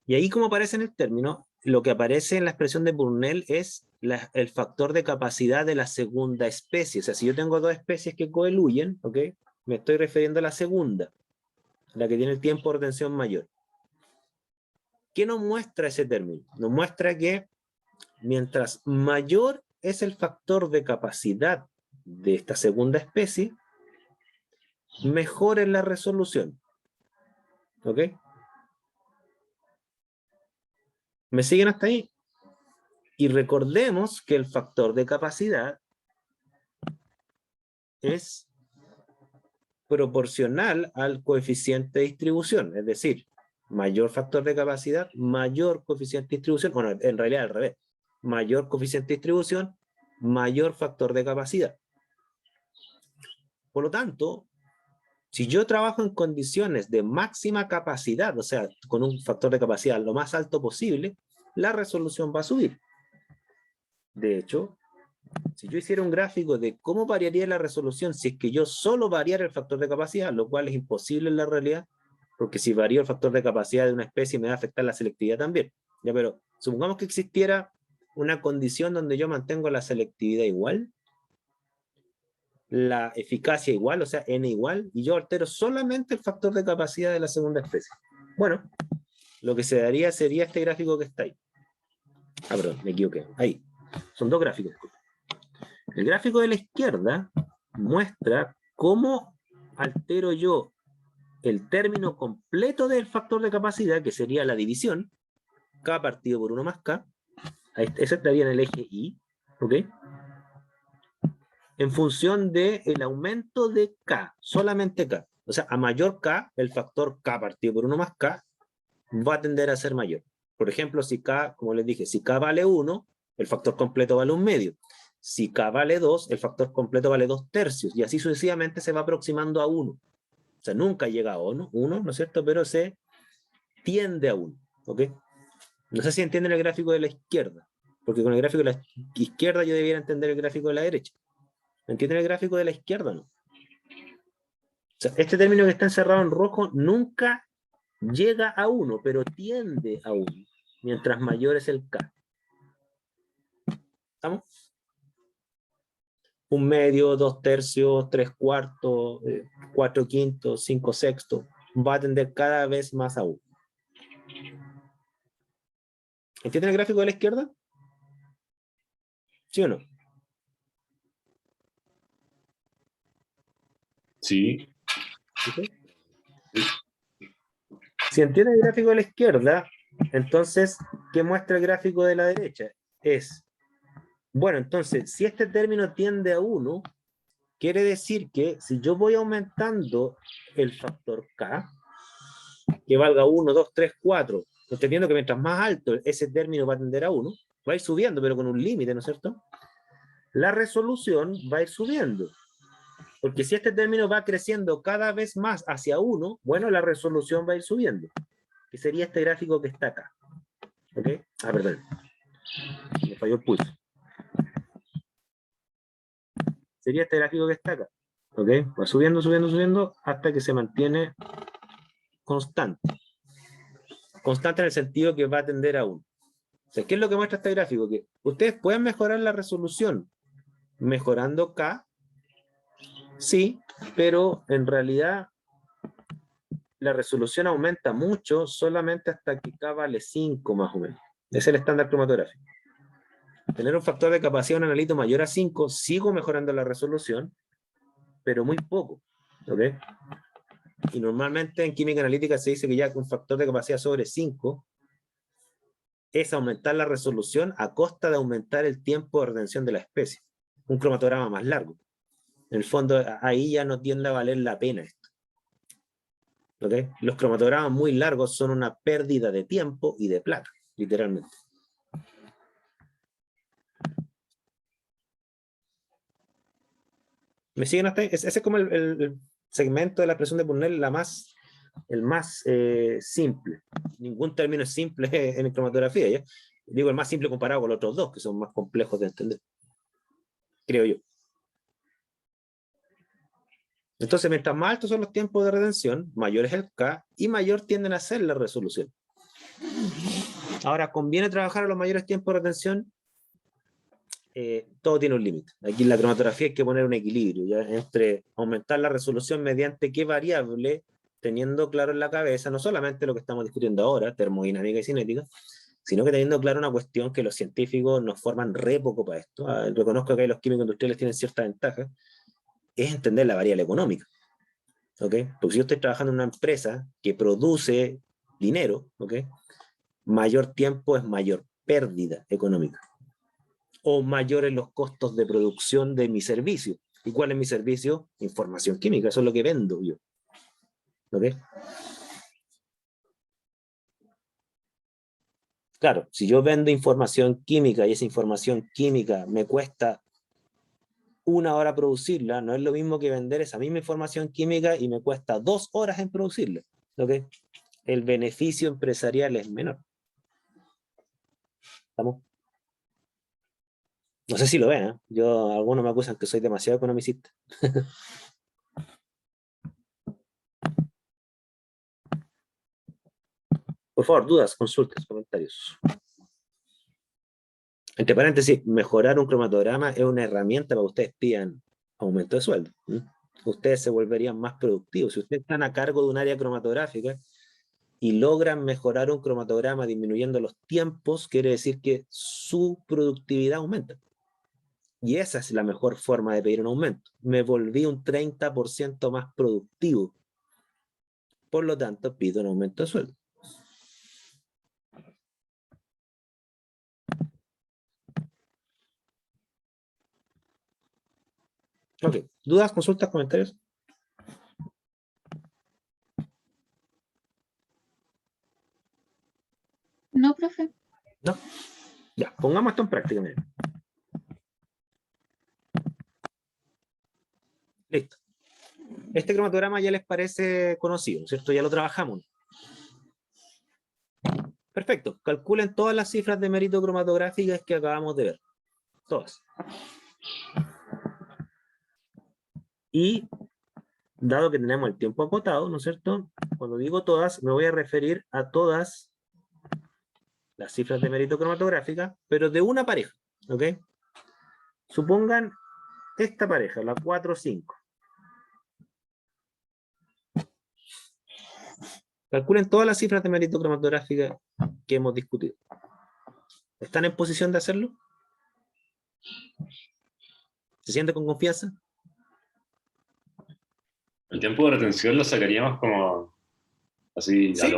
Y ahí, como aparece en el término, lo que aparece en la expresión de Purnell es el factor de capacidad de la segunda especie. O sea, si yo tengo dos especies que coeluyen, ¿ok?, me estoy refiriendo a la segunda, la que tiene el tiempo de retención mayor. ¿Qué nos muestra ese término? Nos muestra que mientras mayor es el factor de capacidad de esta segunda especie, mejor es la resolución. ¿Ok? ¿Me siguen hasta ahí? Y recordemos que el factor de capacidad es proporcional al coeficiente de distribución, es decir, mayor factor de capacidad, mayor coeficiente de distribución, bueno, en realidad al revés, mayor coeficiente de distribución, mayor factor de capacidad. Por lo tanto, si yo trabajo en condiciones de máxima capacidad, o sea, con un factor de capacidad lo más alto posible, la resolución va a subir. De hecho, si yo hiciera un gráfico de cómo variaría la resolución si es que yo solo variara el factor de capacidad, lo cual es imposible en la realidad, porque si varío el factor de capacidad de una especie me va a afectar la selectividad también. Ya, pero supongamos que existiera una condición donde yo mantengo la selectividad igual, la eficacia igual, o sea, n igual, y yo altero solamente el factor de capacidad de la segunda especie. Bueno, lo que se daría sería este gráfico que está ahí. Ah, perdón, me equivoqué. Ahí. Son dos gráficos. El gráfico de la izquierda muestra cómo altero yo el término completo del factor de capacidad, que sería la división, k partido por 1 más k, ese estaría en el eje Y, ¿ok?, en función del aumento de k, solamente k. O sea, a mayor k, el factor k partido por 1 más k va a tender a ser mayor. Por ejemplo, si k, como les dije, si k vale 1, el factor completo vale 1/2. Si k vale 2, el factor completo vale 2/3, y así sucesivamente se va aproximando a 1. O sea, nunca llega a 1, ¿no es cierto? Pero se tiende a 1, ¿ok? No sé si entienden el gráfico de la izquierda, porque con el gráfico de la izquierda yo debiera entender el gráfico de la derecha. ¿Entienden el gráfico de la izquierda o no? O sea, este término que está encerrado en rojo nunca llega a 1, pero tiende a 1, mientras mayor es el k. ¿Estamos? 1/2, 2/3, 3/4, 4/5, 5/6, va a tender cada vez más a 1. ¿Entienden el gráfico de la izquierda? ¿Sí o no? Sí. ¿Okay? Si entienden el gráfico de la izquierda, entonces, ¿qué muestra el gráfico de la derecha? Es, bueno, entonces, si este término tiende a 1, quiere decir que si yo voy aumentando el factor k, que valga 1, 2, 3, 4, estoy viendo que mientras más alto ese término va a tender a 1, va a ir subiendo, pero con un límite, ¿no es cierto? la resolución va a ir subiendo. Porque si este término va creciendo cada vez más hacia 1, bueno, la resolución va a ir subiendo. Que sería este gráfico que está acá. ¿Ok? Ah, perdón. Me falló el pulso. Sería este gráfico que está acá. ¿Ok? Va subiendo, subiendo, subiendo hasta que se mantiene constante. Constante en el sentido que va a tender a 1. O sea, ¿qué es lo que muestra este gráfico? Que ustedes pueden mejorar la resolución mejorando K, sí, pero en realidad la resolución aumenta mucho solamente hasta que K vale 5 más o menos. Es el estándar cromatográfico. Tener un factor de capacidad de un analito mayor a 5, sigo mejorando la resolución, pero muy poco. ¿Ok? Y normalmente en química analítica se dice que ya un factor de capacidad sobre 5 es aumentar la resolución a costa de aumentar el tiempo de retención de la especie. Un cromatograma más largo. En el fondo, ahí ya no tiende a valer la pena esto. ¿Okay? Los cromatogramas muy largos son una pérdida de tiempo y de plata, literalmente. ¿Me siguen hasta ahí? Ese es como el segmento de la expresión de Brunel, el más simple. Ningún término es simple en cromatografía, ¿ya? Digo el más simple comparado con los otros dos, que son más complejos de entender. Creo yo. Entonces, mientras más altos son los tiempos de retención, mayor es el K y mayor tienden a ser la resolución. Ahora, ¿conviene trabajar a los mayores tiempos de retención? Todo tiene un límite. Aquí en la cromatografía hay que poner un equilibrio, ¿ya? Entre aumentar la resolución mediante qué variable, teniendo claro en la cabeza no solamente lo que estamos discutiendo ahora, termodinámica y cinética, sino que teniendo claro una cuestión que los científicos nos forman re poco para esto. Reconozco que los químicos industriales tienen cierta ventaja, es entender la variable económica. ¿Okay? Porque si yo estoy trabajando en una empresa que produce dinero, ¿okay? Mayor tiempo es mayor pérdida económica. O mayores los costos de producción de mi servicio. ¿Y cuál es mi servicio? Información química, eso es lo que vendo yo. ¿Okay? Claro, si yo vendo información química y esa información química me cuesta 1 hora producirla, no es lo mismo que vender esa misma información química y me cuesta 2 horas en producirla. ¿Okay? El beneficio empresarial es menor. ¿Estamos? No sé si lo ven, ¿eh? Algunos me acusan que soy demasiado economicista. Por favor, dudas, consultas, comentarios. Entre paréntesis, mejorar un cromatograma es una herramienta para que ustedes pidan aumento de sueldo. Ustedes se volverían más productivos. Si ustedes están a cargo de un área cromatográfica y logran mejorar un cromatograma disminuyendo los tiempos, quiere decir que su productividad aumenta. Y esa es la mejor forma de pedir un aumento. Me volví un 30% más productivo. Por lo tanto, pido un aumento de sueldo. Ok, ¿dudas, consultas, comentarios? No, profe. No. Ya, pongamos esto en práctica. Miren. Listo. Este cromatograma ya les parece conocido, ¿cierto? Ya lo trabajamos. Perfecto. Calculen todas las cifras de mérito cromatográficas que acabamos de ver. Todas. Y, dado que tenemos el tiempo acotado, ¿no es cierto? Cuando digo todas, me voy a referir a todas las cifras de mérito cromatográfica, pero de una pareja, ¿ok? Supongan esta pareja, la 4-5. Calculen todas las cifras de mérito cromatográfica que hemos discutido. ¿Están en posición de hacerlo? ¿Se siente con confianza? El tiempo de retención lo sacaríamos como así Sí.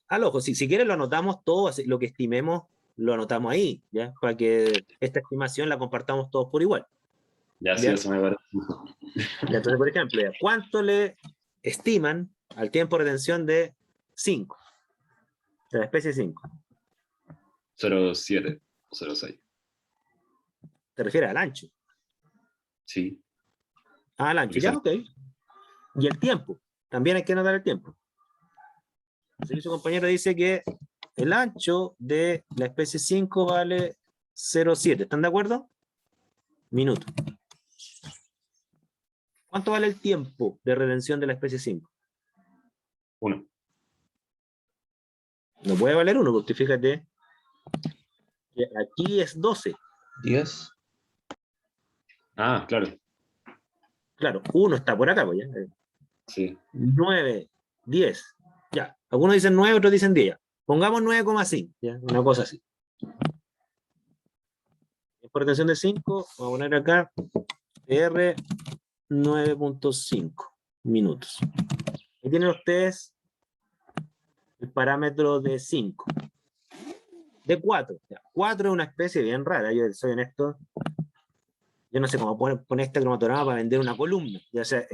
Al ojo, si quieren lo anotamos todo, lo que estimemos lo anotamos ahí, ¿ya? Para que esta estimación la compartamos todos por igual. Ya, sí, ¿Ya? eso me parece. Ya, entonces, por ejemplo, ¿cuánto le estiman al tiempo de retención de 5? De la especie 5. 0,7 o 0,6. te refieres al ancho. Sí. Ah, al ancho, ya, ok. Y el tiempo, también hay que anotar el tiempo. Así que su compañero dice que el ancho de la especie 5 vale 0,7. ¿Están de acuerdo? Minuto. ¿Cuánto vale el tiempo de redención de la especie 5? 1. No puede valer 1, porque fíjate que aquí es 12. 10. Ah, claro. Claro, 1 está por acá, pues ya. Sí. 9, 10. Ya. Algunos dicen 9, otros dicen 10. Ya. Pongamos 9,5. Ya. Una cosa así. Por retención de 5, vamos a poner acá R 9.5 minutos. Ahí tienen ustedes el parámetro de 5. De 4. 4 es una especie bien rara, yo soy honesto. Yo no sé cómo poner este cromatograma para vender una columna. Ya sea,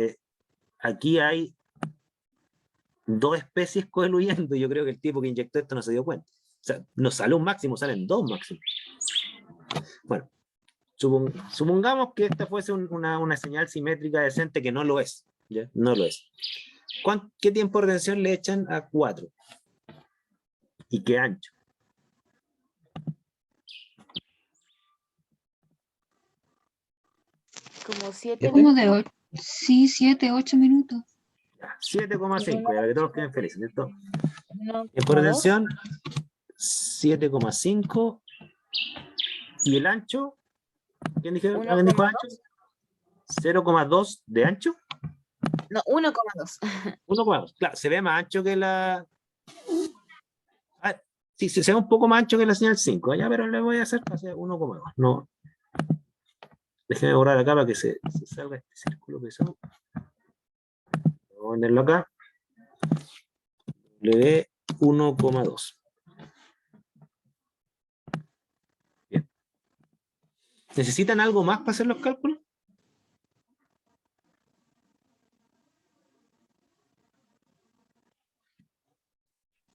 aquí hay 2 especies coeluyendo. Yo creo que el tipo que inyectó esto no se dio cuenta. O sea, no sale un máximo, salen 2 máximos. Bueno, supongamos que esta fuese una señal simétrica decente, que no lo es. ¿Ya? No lo es. ¿Qué tiempo de retención le echan a 4? ¿Y qué ancho? Como 7 ¿Siete? Como de 8, sí, 7, 8 minutos. 7,5, ya que todos queden felices, ¿cierto? No, Tiempo de como retención, 7,5. ¿Y el ancho? ¿Quién dijo, 1,2. ¿alguien dijo ancho? 0,2 de ancho. No, 1,2. 1,2. Claro, se ve más ancho que la... Ah, sí, se ve un poco más ancho que la señal 5, ya, pero le voy a hacer 1,2. No. Déjeme borrar acá para que se salga este círculo pesado. Voy a ponerlo acá. Le dé 1,2. Bien. ¿Necesitan algo más para hacer los cálculos?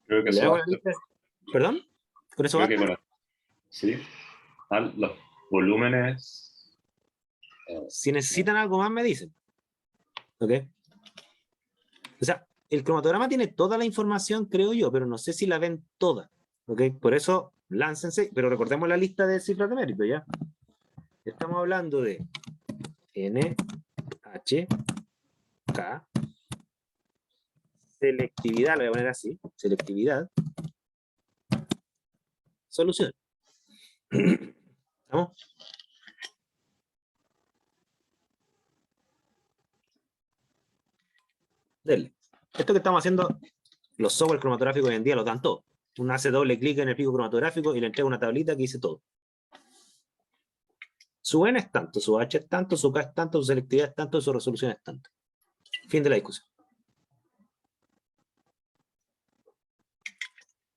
Creo que Le eso hago la basta. lista. ¿Perdón? ¿Con eso Creo que basta? con sí. Los volúmenes. Si necesitan algo más, me dicen. ¿Ok? O sea, el cromatograma tiene toda la información, creo yo, pero no sé si la ven toda. ¿Ok? Por eso, láncense, pero recordemos la lista de cifras de mérito, ¿ya? Estamos hablando de N, H, K, selectividad, lo voy a poner así, selectividad, solución. ¿Estamos? Dele. Esto que estamos haciendo, los software cromatográficos hoy en día lo dan todo. Uno hace doble clic en el pico cromatográfico y le entrega una tablita que dice todo. Su N es tanto, su H es tanto, su K es tanto, su selectividad es tanto, su resolución es tanto. Fin de la discusión.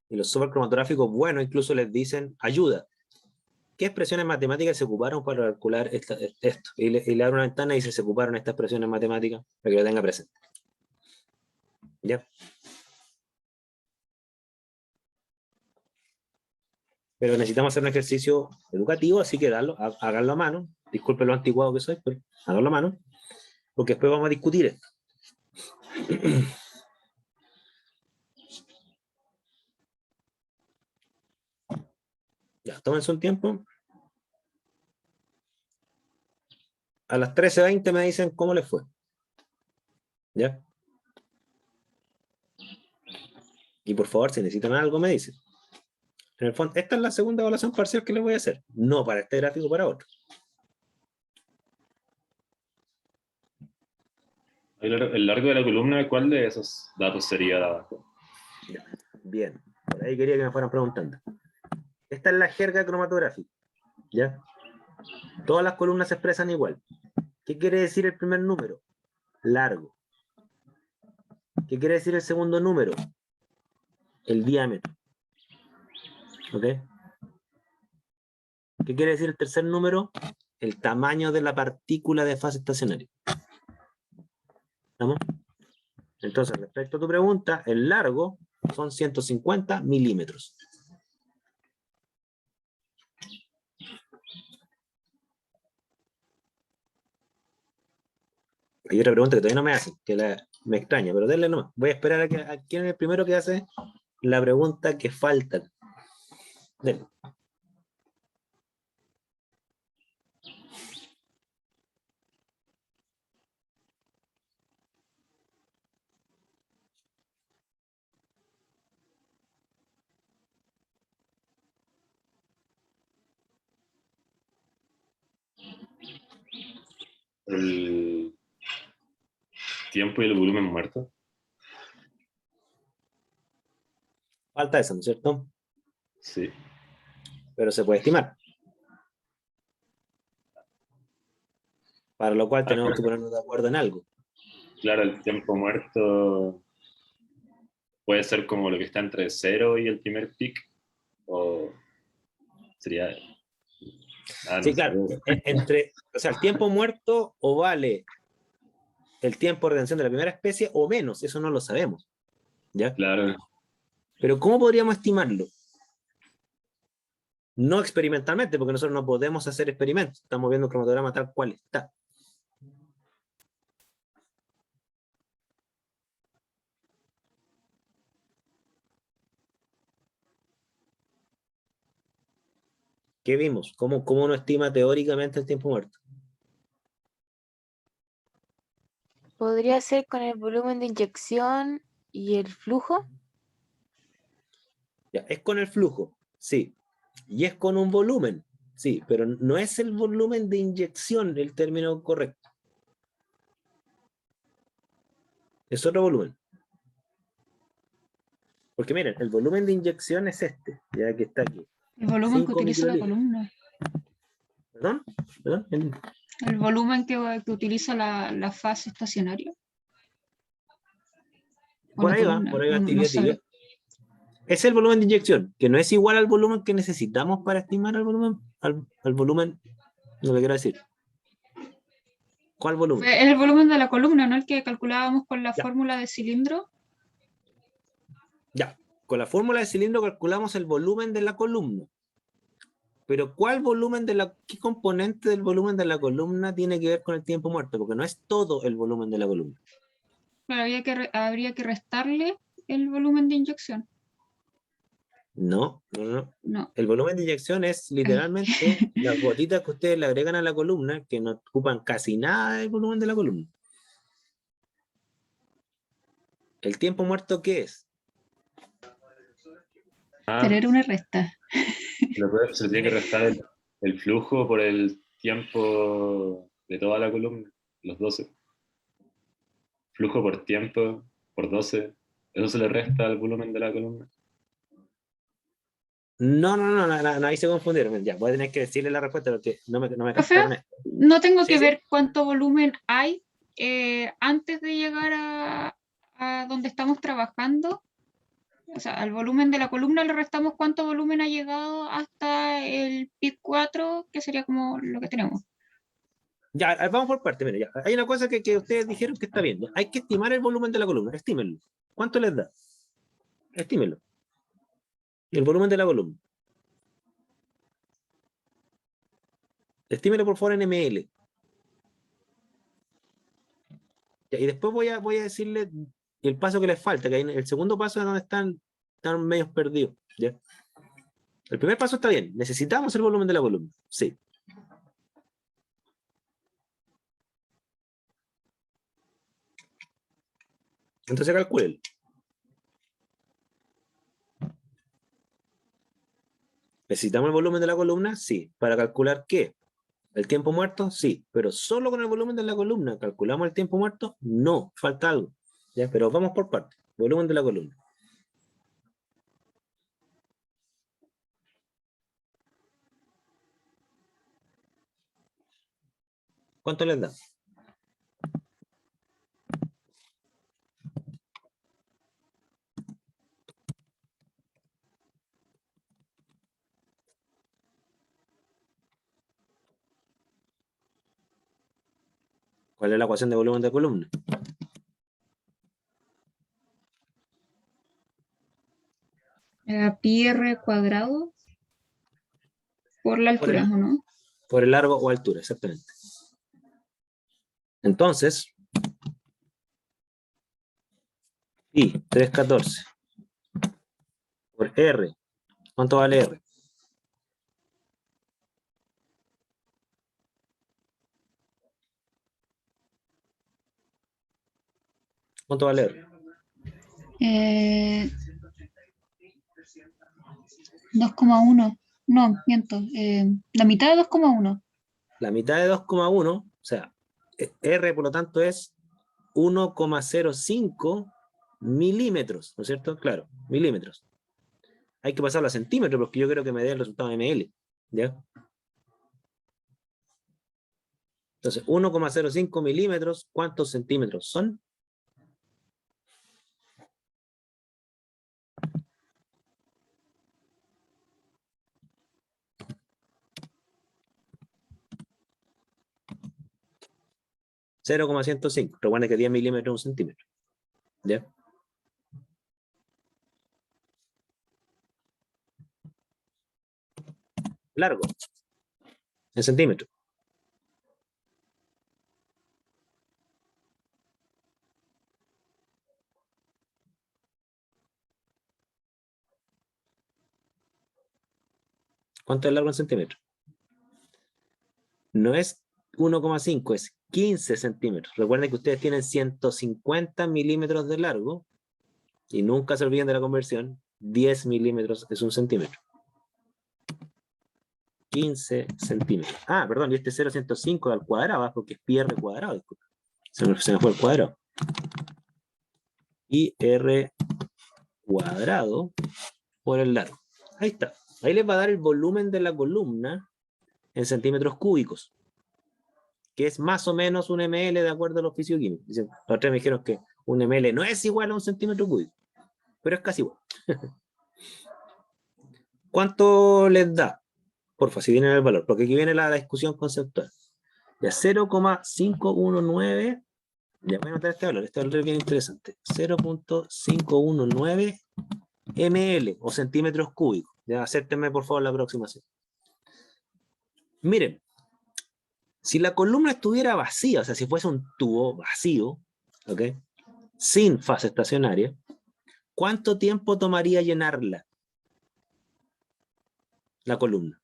Y los software cromatográficos, bueno, incluso les dicen ayuda. ¿Qué expresiones matemáticas se ocuparon para calcular esto? Y le abro una ventana y dice, se ocuparon estas expresiones matemáticas para que lo tenga presente. ¿Ya? Pero necesitamos hacer un ejercicio educativo, así que háganlo a mano. Disculpen lo antiguado que soy, pero háganlo a mano, porque después vamos a discutir esto. Ya, tómense un tiempo. A las 13:20 me dicen cómo les fue. ¿Ya? Y por favor, si necesitan algo, me dicen. En el fondo, esta es la segunda evaluación parcial que les voy a hacer. No para este gráfico, para otro. El largo de la columna, ¿cuál de esos datos sería de abajo? Ya. Bien. Por ahí quería que me fueran preguntando. Esta es la jerga cromatográfica. ¿Ya? Todas las columnas se expresan igual. ¿Qué quiere decir el primer número? Largo. ¿Qué quiere decir el segundo número? El diámetro. ¿Ok? ¿Qué quiere decir el tercer número? El tamaño de la partícula de fase estacionaria. ¿Estamos? Entonces, respecto a tu pregunta, el largo son 150 milímetros. Hay otra pregunta que todavía no me hacen, que me extraña, pero denle nomás. Voy a esperar a quién es el primero que hace la pregunta que falta. Denle. El tiempo y el volumen muerto. Falta eso, ¿no es cierto? Sí. Pero se puede estimar. Para lo cual tenemos que ponernos de acuerdo en algo. Claro, el tiempo muerto puede ser como lo que está entre 0 y el primer pic, o sería... no Sí, sé. claro. O sea, el tiempo muerto o vale el tiempo de retención de la primera especie o menos, eso no lo sabemos. ¿Ya? Claro, Pero ¿cómo podríamos estimarlo? No experimentalmente, porque nosotros no podemos hacer experimentos. Estamos viendo un cromatograma tal cual está. ¿Qué vimos? ¿Cómo uno estima teóricamente el tiempo muerto? ¿Podría ser con el volumen de inyección y el flujo? Ya, es con el flujo, sí. Y es con un volumen, sí, pero no es el volumen de inyección el término correcto. Es otro volumen. Porque miren, el volumen de inyección es este, ya que está aquí. El volumen que 5 utiliza la microlitros. columna. ¿Perdón? El volumen que utiliza la fase estacionaria. O Por la ahí va, columna, por ahí va, no tibia, sabe. tibia. Es el volumen de inyección, que no es igual al volumen que necesitamos para estimar el volumen, al volumen, no le quiero decir. ¿Cuál volumen? Es el volumen de la columna, ¿no? El que calculábamos con la Ya. fórmula de cilindro. Ya, con la fórmula de cilindro calculamos el volumen de la columna. Pero ¿cuál volumen qué componente del volumen de la columna tiene que ver con el tiempo muerto? Porque no es todo el volumen de la columna. Claro, habría que restarle el volumen de inyección. No. No. El volumen de inyección es literalmente las gotitas que ustedes le agregan a la columna, que no ocupan casi nada del volumen de la columna. ¿El tiempo muerto qué es? Tener una resta. se tiene que restar el flujo por el tiempo de toda la columna, los 12. Flujo por tiempo, por 12. Eso se le resta al volumen de la columna. No, ahí se confundieron. Ya, voy a tener que decirle la respuesta porque no me Profe, captaron esto. no tengo Sí, que sí. ver cuánto volumen hay antes de llegar a donde estamos trabajando. O sea, al volumen de la columna le restamos cuánto volumen ha llegado hasta el pic 4, que sería como lo que tenemos. Ya, vamos por parte. Mira, ya. Hay una cosa que ustedes dijeron que está bien. ¿Ya? Hay que estimar el volumen de la columna. Estímenlo. ¿Cuánto les da? Estímenlo. El volumen de la columna. Estímelo por favor en ml. Ya, y después voy a decirle el paso que les falta, que hay el segundo paso es donde están medios perdidos. ¿Ya? El primer paso está bien. Necesitamos el volumen de la columna. Sí. Entonces calculen. ¿Necesitamos el volumen de la columna? Sí. ¿Para calcular qué? ¿El tiempo muerto? Sí. Pero solo con el volumen de la columna calculamos el tiempo muerto. No. Falta algo. ¿Ya? Pero vamos por partes. Volumen de la columna. ¿Cuánto les da? ¿Cuál es la ecuación de volumen de columna? Pi r cuadrado por la altura, ¿o no? Por el largo o altura, exactamente. Entonces, pi, 314, por R. ¿Cuánto vale R? ¿Cuánto vale R? 2,1. No, miento. La mitad de 2,1. La mitad de 2,1, o sea, R por lo tanto es 1,05 milímetros, ¿no es cierto? Claro, milímetros. Hay que pasarlo a centímetros porque yo creo que me dé el resultado ml, ¿ya? Entonces, 1,05 milímetros, ¿cuántos centímetros son? .105. Recuerden que 10 milímetros es un centímetro. ¿Ya? Largo. En centímetros. ¿Cuánto es largo en centímetros? No es 1,5, es 15 centímetros. Recuerden que ustedes tienen 150 milímetros de largo y nunca se olviden de la conversión. 10 milímetros es un centímetro. 15 centímetros. Ah, perdón, y este 0,105 al cuadrado, porque es pi r cuadrado, disculpa. Se me fue el cuadrado. Y r cuadrado por el largo. Ahí está. Ahí les va a dar el volumen de la columna en centímetros cúbicos, que es más o menos un ml de acuerdo a los fisioquímicos. Los otros me dijeron que un ml no es igual a un centímetro cúbico, pero es casi igual. ¿Cuánto les da? Porfa, si viene el valor, porque aquí viene la discusión conceptual. Ya 0,519, ya voy a anotar este valor es bien interesante. 0,519 ml o centímetros cúbicos. Ya acéptenme por favor la aproximación. Miren, si la columna estuviera vacía, o sea, si fuese un tubo vacío, ¿ok? Sin fase estacionaria, ¿cuánto tiempo tomaría llenarla? La columna.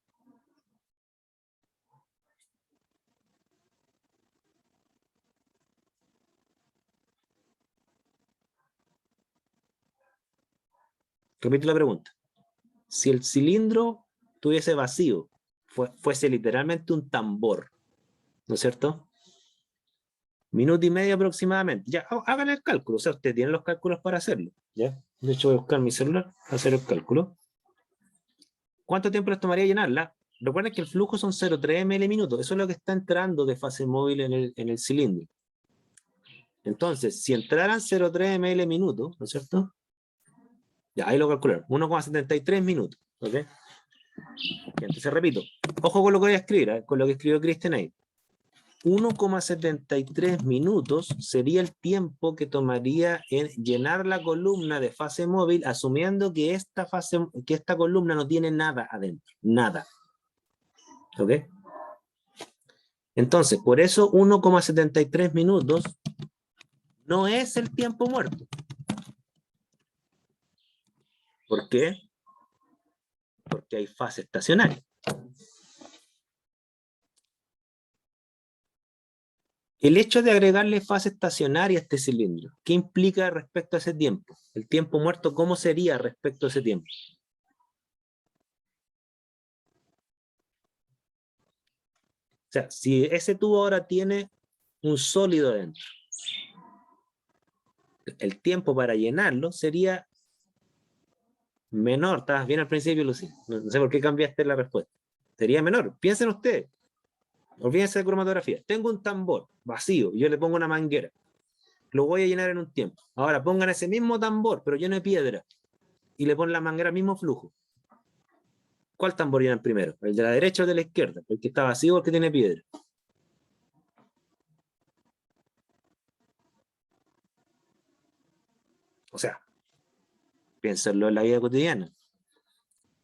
Repito la pregunta. Si el cilindro estuviese vacío, fuese literalmente un tambor, ¿no es cierto? Minuto y medio aproximadamente. Ya, hagan el cálculo. O sea, ustedes tienen los cálculos para hacerlo. ¿Ya? De hecho, voy a buscar mi celular, hacer el cálculo. ¿Cuánto tiempo les tomaría llenarla? Recuerden que el flujo son 0,3 ml minutos. Eso es lo que está entrando de fase móvil en el cilindro. Entonces, si entraran 0,3 ml minutos, ¿no es cierto? Ya, ahí lo calcularon. 1,73 minutos. ¿Ok? Entonces, repito. Ojo con lo que voy a escribir, con lo que escribió Christian ahí. 1,73 minutos sería el tiempo que tomaría en llenar la columna de fase móvil, asumiendo que esta columna no tiene nada adentro. Nada. ¿Ok? Entonces, por eso 1,73 minutos no es el tiempo muerto. ¿Por qué? Porque hay fase estacionaria. El hecho de agregarle fase estacionaria a este cilindro, ¿qué implica respecto a ese tiempo? El tiempo muerto, ¿cómo sería respecto a ese tiempo? O sea, si ese tubo ahora tiene un sólido dentro, el tiempo para llenarlo sería menor. ¿Estabas bien al principio, Lucía? No sé por qué cambiaste la respuesta. Sería menor. Piensen ustedes. Olvídense de cromatografía. Tengo un tambor vacío y yo le pongo una manguera. Lo voy a llenar en un tiempo. Ahora pongan ese mismo tambor, pero lleno de piedra, y le ponen la manguera al mismo flujo. ¿Cuál tambor llenan primero? ¿El de la derecha o de la izquierda? ¿El que está vacío o el que tiene piedra? O sea, piénsenlo en la vida cotidiana.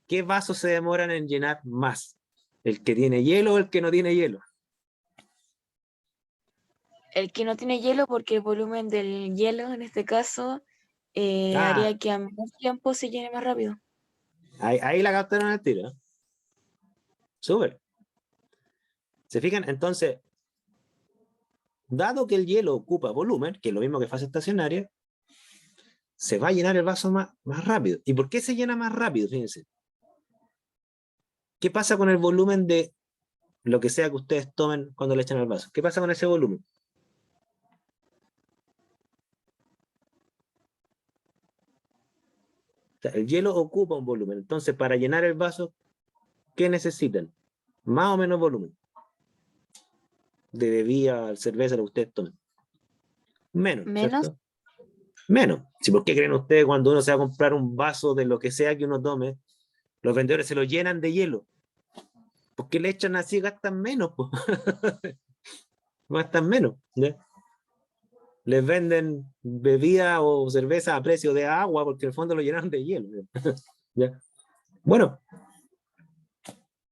¿Qué vasos se demoran en llenar más? ¿El que tiene hielo o el que no tiene hielo? El que no tiene hielo, porque el volumen del hielo en este caso haría que a menos tiempo se llene más rápido. Ahí la captaron al tiro. Súper. ¿Se fijan? Entonces, dado que el hielo ocupa volumen, que es lo mismo que fase estacionaria, se va a llenar el vaso más rápido. ¿Y por qué se llena más rápido? Fíjense. ¿Qué pasa con el volumen de lo que sea que ustedes tomen cuando le echan al vaso? ¿Qué pasa con ese volumen? O sea, el hielo ocupa un volumen. Entonces, para llenar el vaso, ¿qué necesitan? Más o menos volumen. De bebida, cerveza, lo que ustedes tomen. Menos, ¿Menos? ¿cierto? Menos. ¿Sí, ¿por qué creen ustedes cuando uno se va a comprar un vaso de lo que sea que uno tome, los vendedores se lo llenan de hielo? Porque le echan así, gastan menos. Pues. Gastan menos. ¿Ya? Les venden bebida o cerveza a precio de agua porque en el fondo lo llenaron de hielo. ¿Ya? Bueno,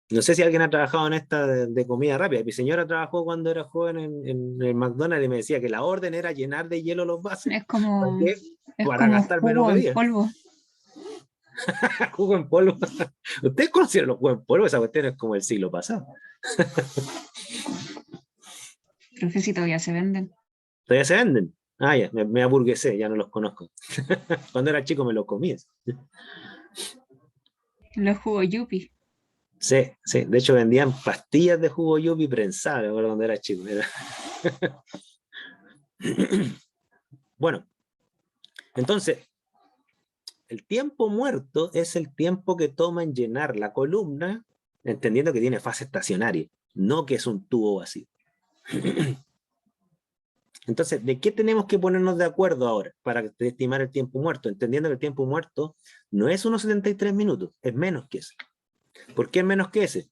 no sé si alguien ha trabajado en esta de comida rápida. Mi señora trabajó cuando era joven en el McDonald's y me decía que la orden era llenar de hielo los vasos. Es como, ¿Por qué? es Para como gastar menos jugo en bebida. polvo. Jugo en polvo. ¿Ustedes conocieron los jugos en polvo? Esa cuestión es como el siglo pasado. Creo que sí todavía se venden. Todavía se venden. Ah, ya, me aburguesé, ya no los conozco. Cuando era chico me los comía. Los jugos Yupi. Sí, sí. De hecho vendían pastillas de jugo Yupi prensadas, me acuerdo cuando era chico. Bueno, entonces, el tiempo muerto es el tiempo que toma en llenar la columna, entendiendo que tiene fase estacionaria, no que es un tubo vacío. Entonces, ¿de qué tenemos que ponernos de acuerdo ahora para estimar el tiempo muerto? Entendiendo que el tiempo muerto no es unos 73 minutos, es menos que ese. ¿Por qué es menos que ese?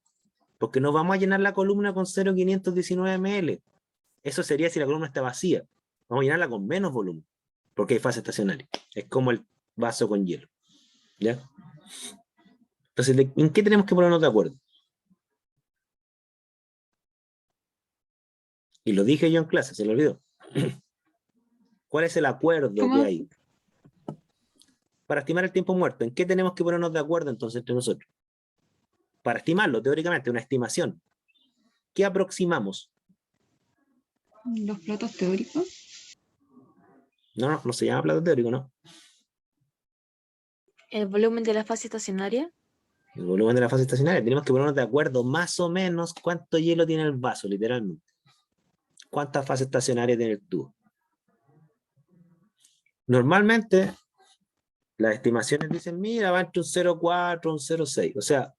Porque no vamos a llenar la columna con 0,519 ml. Eso sería si la columna está vacía. Vamos a llenarla con menos volumen, porque hay fase estacionaria. Es como el vaso con hielo. ¿Ya? Entonces, ¿en qué tenemos que ponernos de acuerdo? Y lo dije yo en clase, se lo olvidó. ¿Cuál es el acuerdo que ¿Cómo? hay? Para estimar el tiempo muerto, ¿en qué tenemos que ponernos de acuerdo entonces entre nosotros? Para estimarlo, teóricamente, una estimación. ¿Qué aproximamos? Los platos teóricos. No se llama plato teórico, ¿no? El volumen de la fase estacionaria. El volumen de la fase estacionaria. Tenemos que ponernos de acuerdo más o menos cuánto hielo tiene el vaso, literalmente. ¿Cuánta fase estacionaria tiene el tubo? Normalmente, las estimaciones dicen, mira, va entre un 0,4, un 0,6. O sea,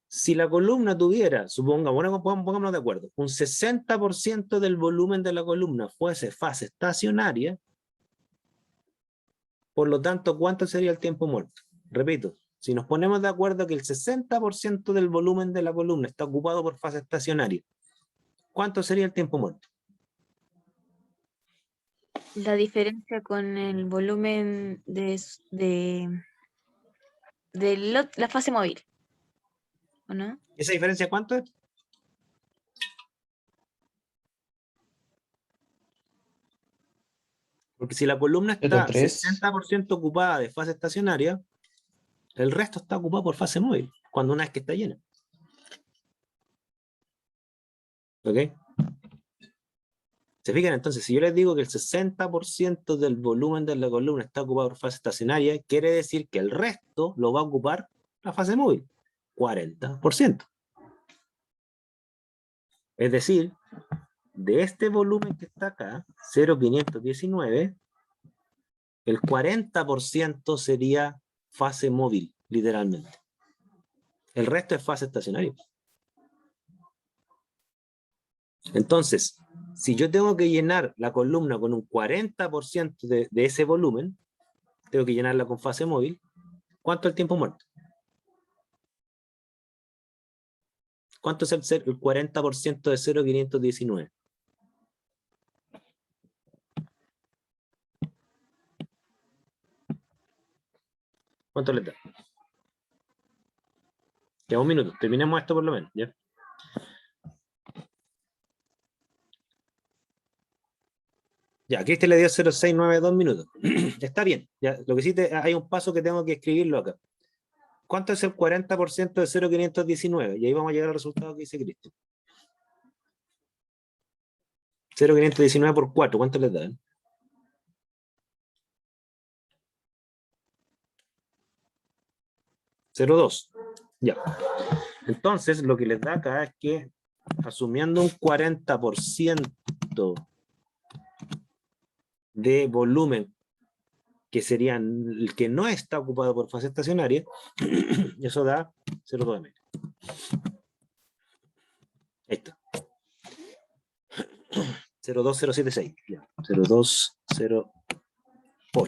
si la columna tuviera, pongámonos de acuerdo, un 60% del volumen de la columna fuese fase estacionaria, por lo tanto, ¿cuánto sería el tiempo muerto? Repito, si nos ponemos de acuerdo que el 60% del volumen de la columna está ocupado por fase estacionaria, ¿cuánto sería el tiempo muerto? La diferencia con el volumen de la fase móvil, ¿o no? ¿Esa diferencia cuánto es? Porque si la columna está 0,3. 60% ocupada de fase estacionaria, el resto está ocupado por fase móvil, cuando una vez que está llena. ¿Ok? ¿Se fijan? Entonces, si yo les digo que el 60% del volumen de la columna está ocupado por fase estacionaria, quiere decir que el resto lo va a ocupar la fase móvil, 40%. Es decir, de este volumen que está acá, 0,519, el 40% sería fase móvil, literalmente. El resto es fase estacionaria. Entonces, si yo tengo que llenar la columna con un 40% de ese volumen, tengo que llenarla con fase móvil, ¿cuánto es el tiempo muerto? ¿Cuánto es el 40% de 0,519? ¿Cuánto le da? Ya un minuto, terminemos esto por lo menos, ¿ya? Ya, Cristian le dio 0,692 minutos. Está bien. Ya, lo que sí hay un paso que tengo que escribirlo acá. ¿Cuánto es el 40% de 0,519? Y ahí vamos a llegar al resultado que dice Cristian. 0,519 por 4, ¿cuánto les da? 0,2. Ya. Entonces, lo que les da acá es que, asumiendo un 40% de volumen, que sería el que no está ocupado por fase estacionaria, eso da 0,2 ml. Ahí está. 0,2076. 0,208.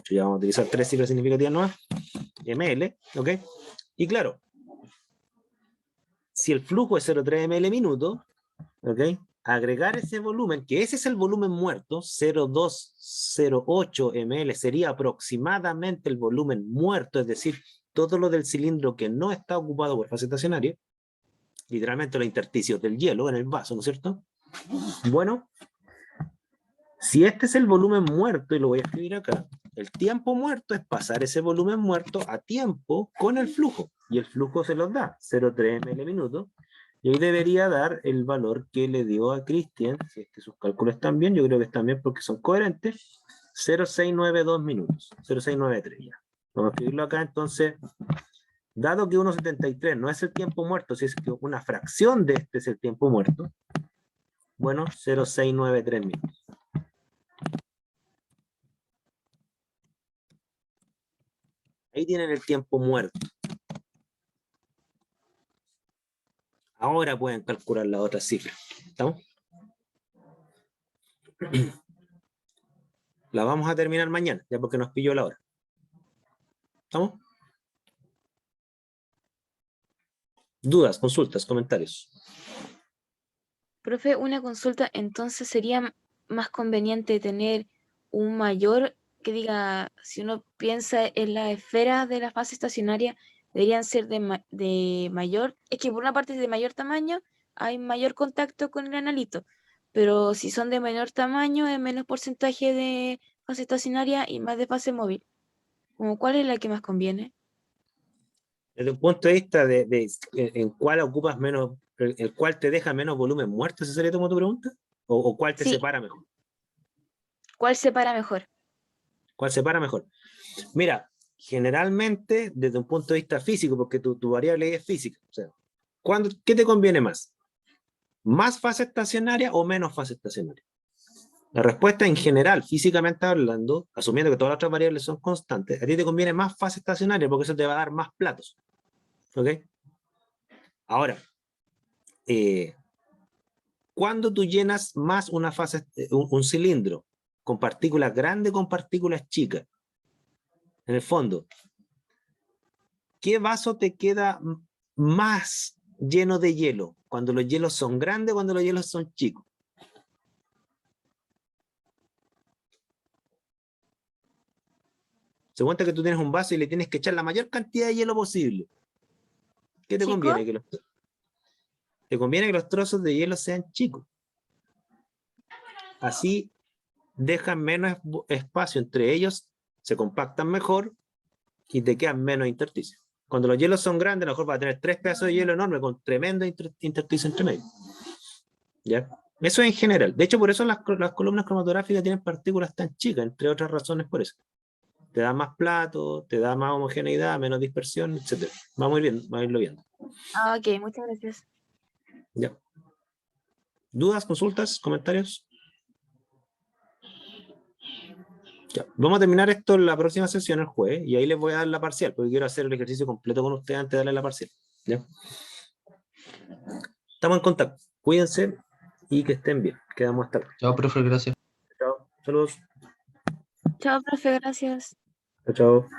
Ya vamos a utilizar 3 cifras significativas nuevas. ml, ¿ok? Y claro, si el flujo es 0,3 ml minuto, ¿ok? Agregar ese volumen, que ese es el volumen muerto, 0,208 ml sería aproximadamente el volumen muerto, es decir, todo lo del cilindro que no está ocupado por fase estacionaria, literalmente los intersticios del hielo en el vaso, ¿no es cierto? Bueno, si este es el volumen muerto, y lo voy a escribir acá, el tiempo muerto es pasar ese volumen muerto a tiempo con el flujo, y el flujo se los da, 0,3 ml minuto, y ahí debería dar el valor que le dio a Cristian, si es que sus cálculos están bien, yo creo que están bien porque son coherentes, 0,692 minutos, 0,693 ya. Vamos a escribirlo acá, entonces, dado que 1,73 no es el tiempo muerto, si es que una fracción de este es el tiempo muerto, bueno, 0,693 minutos. Ahí tienen el tiempo muerto. Ahora pueden calcular la otra cifra. ¿Estamos? La vamos a terminar mañana, ya porque nos pilló la hora. ¿Estamos? Dudas, consultas, comentarios. Profe, una consulta, entonces sería más conveniente tener un mayor, que diga, si uno piensa en las esferas de la fase estacionaria, deberían ser de mayor, es que por una parte de mayor tamaño hay mayor contacto con el analito, pero si son de menor tamaño es menos porcentaje de fase estacionaria y más de fase móvil. Como, ¿cuál es la que más conviene? Desde un punto de vista en cuál ocupas menos, el cual te deja menos volumen muerto, ¿esa sería como tu pregunta? ¿O cuál te Sí. separa mejor? ¿Cuál separa mejor? ¿Cuál separa mejor? Mira, generalmente desde un punto de vista físico, porque tu variable es física, o sea, ¿qué te conviene más? ¿Más fase estacionaria o menos fase estacionaria? La respuesta en general, físicamente hablando, asumiendo que todas las otras variables son constantes, a ti te conviene más fase estacionaria porque eso te va a dar más platos. ¿Ok? Ahora, cuando tú llenas más una fase, un cilindro con partículas grandes, con partículas chicas, en el fondo, ¿qué vaso te queda más lleno de hielo? ¿Cuando los hielos son grandes o cuando los hielos son chicos? Se cuenta que tú tienes un vaso y le tienes que echar la mayor cantidad de hielo posible. ¿Qué te ¿Chico? conviene? Te conviene que los trozos de hielo sean chicos. Así dejan menos espacio entre ellos, se compactan mejor y te quedan menos intersticios. Cuando los hielos son grandes, a lo mejor vas a tener 3 pedazos de hielo enormes con tremendo intersticio entre medio. ¿Ya? Eso en general. De hecho, por eso las columnas cromatográficas tienen partículas tan chicas, entre otras razones por eso. Te da más plato, te da más homogeneidad, menos dispersión, etc. Vamos a irlo viendo. Ah, ok, muchas gracias. ¿Ya? ¿Dudas, consultas, comentarios? Ya. Vamos a terminar esto en la próxima sesión, el jueves, y ahí les voy a dar la parcial, porque quiero hacer el ejercicio completo con ustedes antes de darle la parcial. ¿Ya? Estamos en contacto. Cuídense y que estén bien. Quedamos hasta luego. Chao, profe, gracias. Chao. Saludos. Chao, profe, gracias. Chao, chao.